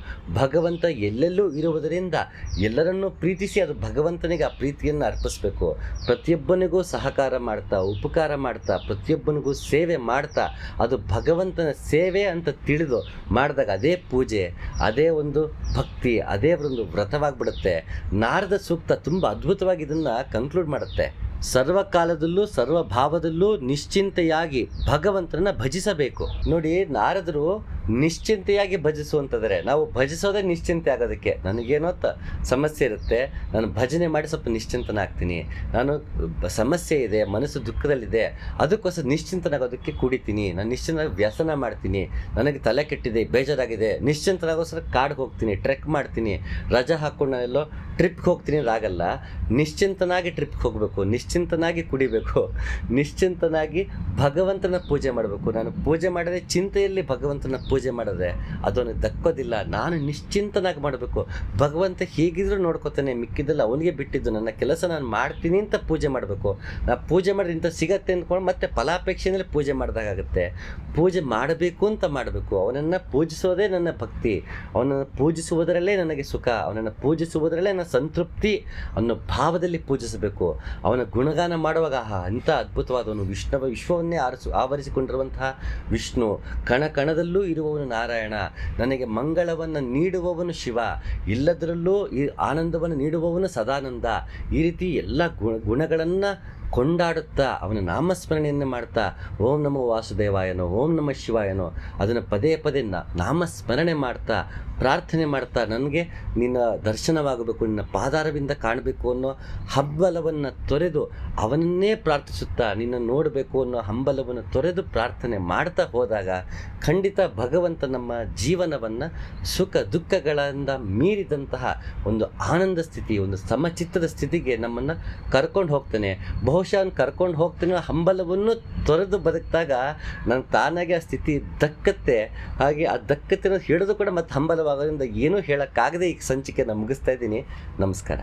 ಭಗವಂತ ಎಲ್ಲೆಲ್ಲೂ ಇರುವುದರಿಂದ ಎಲ್ಲರನ್ನೂ ಪ್ರೀತಿಸಿ ಅದು ಭಗವಂತನಿಗೆ ಆ ಪ್ರೀತಿಯನ್ನು ಅರ್ಪಿಸಬೇಕು. ಪ್ರತಿಯೊಬ್ಬನಿಗೂ ಸಹಕಾರ ಮಾಡ್ತಾ, ಉಪಕಾರ ಮಾಡ್ತಾ, ಪ್ರತಿಯೊಬ್ಬನಿಗೂ ಸೇವೆ ಮಾಡ್ತಾ ಅದು ಭಗವಂತನ ಸೇವೆ ಅಂತ ತಿಳಿದು ಮಾಡಿದಾಗ ಅದೇ ಪೂಜೆ, ಅದೇ ಒಂದು ಭಕ್ತಿ, ಅದೇ ಒಂದು ವ್ರತವಾಗಿಬಿಡುತ್ತೆ. ನಾರದ ಸೂಕ್ತ ತುಂಬ ಅದ್ಭುತವಾಗಿ ಇದನ್ನು ಕನ್ಕ್ಲೂಡ್ ಮಾಡುತ್ತೆ. ಸರ್ವಕಾಲದಲ್ಲೂ ಸರ್ವಭಾವದಲ್ಲೂ ನಿಶ್ಚಿಂತೆಯಾಗಿ ಭಗವಂತನ ಭಜಿಸಬೇಕು. ನೋಡಿ, ನಾರದರು ನಿಶ್ಚಿಂತೆಯಾಗಿ ಭಜಿಸುವಂತಂದರೆ ನಾವು ಭಜಿಸೋದೇ ನಿಶ್ಚಿಂತೆ ಆಗೋದಕ್ಕೆ. ನನಗೇನೋ ಸಮಸ್ಯೆ ಇರುತ್ತೆ, ನಾನು ಭಜನೆ ಮಾಡಿ ಸ್ವಲ್ಪ ನಿಶ್ಚಿಂತನಾಗ್ತೀನಿ. ನಾನು ಸಮಸ್ಯೆ ಇದೆ, ಮನಸ್ಸು ದುಃಖದಲ್ಲಿದೆ, ಅದಕ್ಕೋಸ್ಕರ ನಿಶ್ಚಿಂತನಾಗೋದಕ್ಕೆ ಕುಡಿತೀನಿ, ನಾನು ನಿಶ್ಚಿಂತನಾಗಿ ವ್ಯಸನ ಮಾಡ್ತೀನಿ, ನನಗೆ ತಲೆ ಕೆಟ್ಟಿದೆ, ಬೇಜಾರಾಗಿದೆ, ನಿಶ್ಚಿಂತನಾಗೋಸ್ಕರ ಕಾಡಿಗೆ ಹೋಗ್ತೀನಿ, ಟ್ರೆಕ್ ಮಾಡ್ತೀನಿ, ರಜಾ ಹಾಕ್ಕೊಂಡು ನಾನೆಲ್ಲೋ ಟ್ರಿಪ್ಗೆ ಹೋಗ್ತೀನಿ ಅಂದಾಗಲ್ಲ. ನಿಶ್ಚಿಂತನಾಗಿ ಟ್ರಿಪ್ಗೆ ಹೋಗಬೇಕು, ನಿಶ್ಚಿಂತನಾಗಿ ಕುಡಿಬೇಕು, ನಿಶ್ಚಿಂತನಾಗಿ ಭಗವಂತನ ಪೂಜೆ ಮಾಡಬೇಕು. ನಾನು ಪೂಜೆ ಮಾಡಿದ್ರೆ ಚಿಂತೆಯಲ್ಲಿ ಭಗವಂತನ ಪೂಜೆ ಮಾಡಿದ್ರೆ ಅದನ್ನು ದಕ್ಕೋದಿಲ್ಲ. ನಾನು ನಿಶ್ಚಿಂತನಾಗಿ ಮಾಡಬೇಕು. ಭಗವಂತ ಹೇಗಿದ್ರೂ ನೋಡ್ಕೋತಾನೆ, ಮಿಕ್ಕಿದ್ದಲ್ಲ ಅವನಿಗೆ ಬಿಟ್ಟಿದ್ದು. ನನ್ನ ಕೆಲಸ ನಾನು ಮಾಡ್ತೀನಿ ಅಂತ ಪೂಜೆ ಮಾಡಬೇಕು. ನಾನು ಪೂಜೆ ಮಾಡಿದ್ರೆ ಇಂಥ ಸಿಗತ್ತೆ ಅಂದ್ಕೊಂಡು ಮತ್ತೆ ಫಲಾಪೇಕ್ಷೆಯಲ್ಲಿ ಪೂಜೆ ಮಾಡಿದಾಗುತ್ತೆ. ಪೂಜೆ ಮಾಡಬೇಕು ಅಂತ ಮಾಡಬೇಕು. ಅವನನ್ನು ಪೂಜಿಸೋದೇ ನನ್ನ ಭಕ್ತಿ, ಅವನನ್ನು ಪೂಜಿಸುವುದರಲ್ಲೇ ನನಗೆ ಸುಖ, ಅವನನ್ನು ಪೂಜಿಸುವುದರಲ್ಲೇ ನನ್ನ ಸಂತೃಪ್ತಿ ಅನ್ನೋ ಭಾವದಲ್ಲಿ ಪೂಜಿಸಬೇಕು. ಅವನ ಗುಣಗಾನ ಮಾಡುವಾಗ ಇಂಥ ಅದ್ಭುತವಾದವನು, ವಿಶ್ವವನ್ನೇ ಆವರಿಸಿಕೊಂಡಿರುವಂತಹ ವಿಷ್ಣು, ಕಣ ಕಣದಲ್ಲೂ ಇರುವವನು ನಾರಾಯಣ, ನನಗೆ ಮಂಗಳವನ್ನು ನೀಡುವವನು ಶಿವ, ಇಲ್ಲದರಲ್ಲೂ ಈ ಆನಂದವನ್ನು ನೀಡುವವನು ಸದಾನಂದ. ಈ ರೀತಿ ಎಲ್ಲ ಗುಣಗಳನ್ನು ಕೊಂಡಾಡುತ್ತಾ ಅವನ ನಾಮಸ್ಮರಣೆಯನ್ನು ಮಾಡ್ತಾ ಓಂ ನಮೋ ವಾಸುದೇವಾಯನೋ, ಓಂ ನಮಃ ಶಿವಾಯನೋ ಅದನ್ನು ಪದೇ ಪದೇ ನಾಮಸ್ಮರಣೆ ಮಾಡ್ತಾ ಪ್ರಾರ್ಥನೆ ಮಾಡ್ತಾ ನನಗೆ ನಿನ್ನ ದರ್ಶನವಾಗಬೇಕು, ನಿನ್ನ ಪಾದಾರವಿಂದ ಕಾಣಬೇಕು ಅನ್ನೋ ಹಂಬಲವನ್ನು ತೊರೆದು ಅವನನ್ನೇ ಪ್ರಾರ್ಥಿಸುತ್ತಾ ನಿನ್ನ ನೋಡಬೇಕು ಅನ್ನೋ ಹಂಬಲವನ್ನು ತೊರೆದು ಪ್ರಾರ್ಥನೆ ಮಾಡ್ತಾ ಹೋದಾಗ ಖಂಡಿತ ಭಗವಂತ ನಮ್ಮ ಜೀವನವನ್ನು ಸುಖ ದುಃಖಗಳಿಂದ ಮೀರಿದಂತಹ ಒಂದು ಆನಂದ ಸ್ಥಿತಿ, ಒಂದು ಸಮಚಿತ್ತದ ಸ್ಥಿತಿಗೆ ನಮ್ಮನ್ನು ಕರ್ಕೊಂಡು ಹೋಗ್ತಾನೆ. ಬಹುಶಃ ಅವ್ನು ಕರ್ಕೊಂಡು ಹೋಗ್ತಾನೆ ಹಂಬಲವನ್ನು ತೊರೆದು ಬದುಕಿದಾಗ ನನಗೆ ತಾನಾಗೆ ಆ ಸ್ಥಿತಿ ದಕ್ಕತ್ತೆ. ಹಾಗೆ ಆ ದಕ್ಕತ್ತೆ ಹಿಡಿದು ಕೂಡ ಮತ್ತೆ ಹಂಬಲವಾಗೋದ್ರಿಂದ ಏನೂ ಹೇಳೋಕ್ಕಾಗದೆ ಈ ಸಂಚಿಕೆಯನ್ನು ಮುಗಿಸ್ತಾ ಇದ್ದೀನಿ. ನಮಸ್ಕಾರ.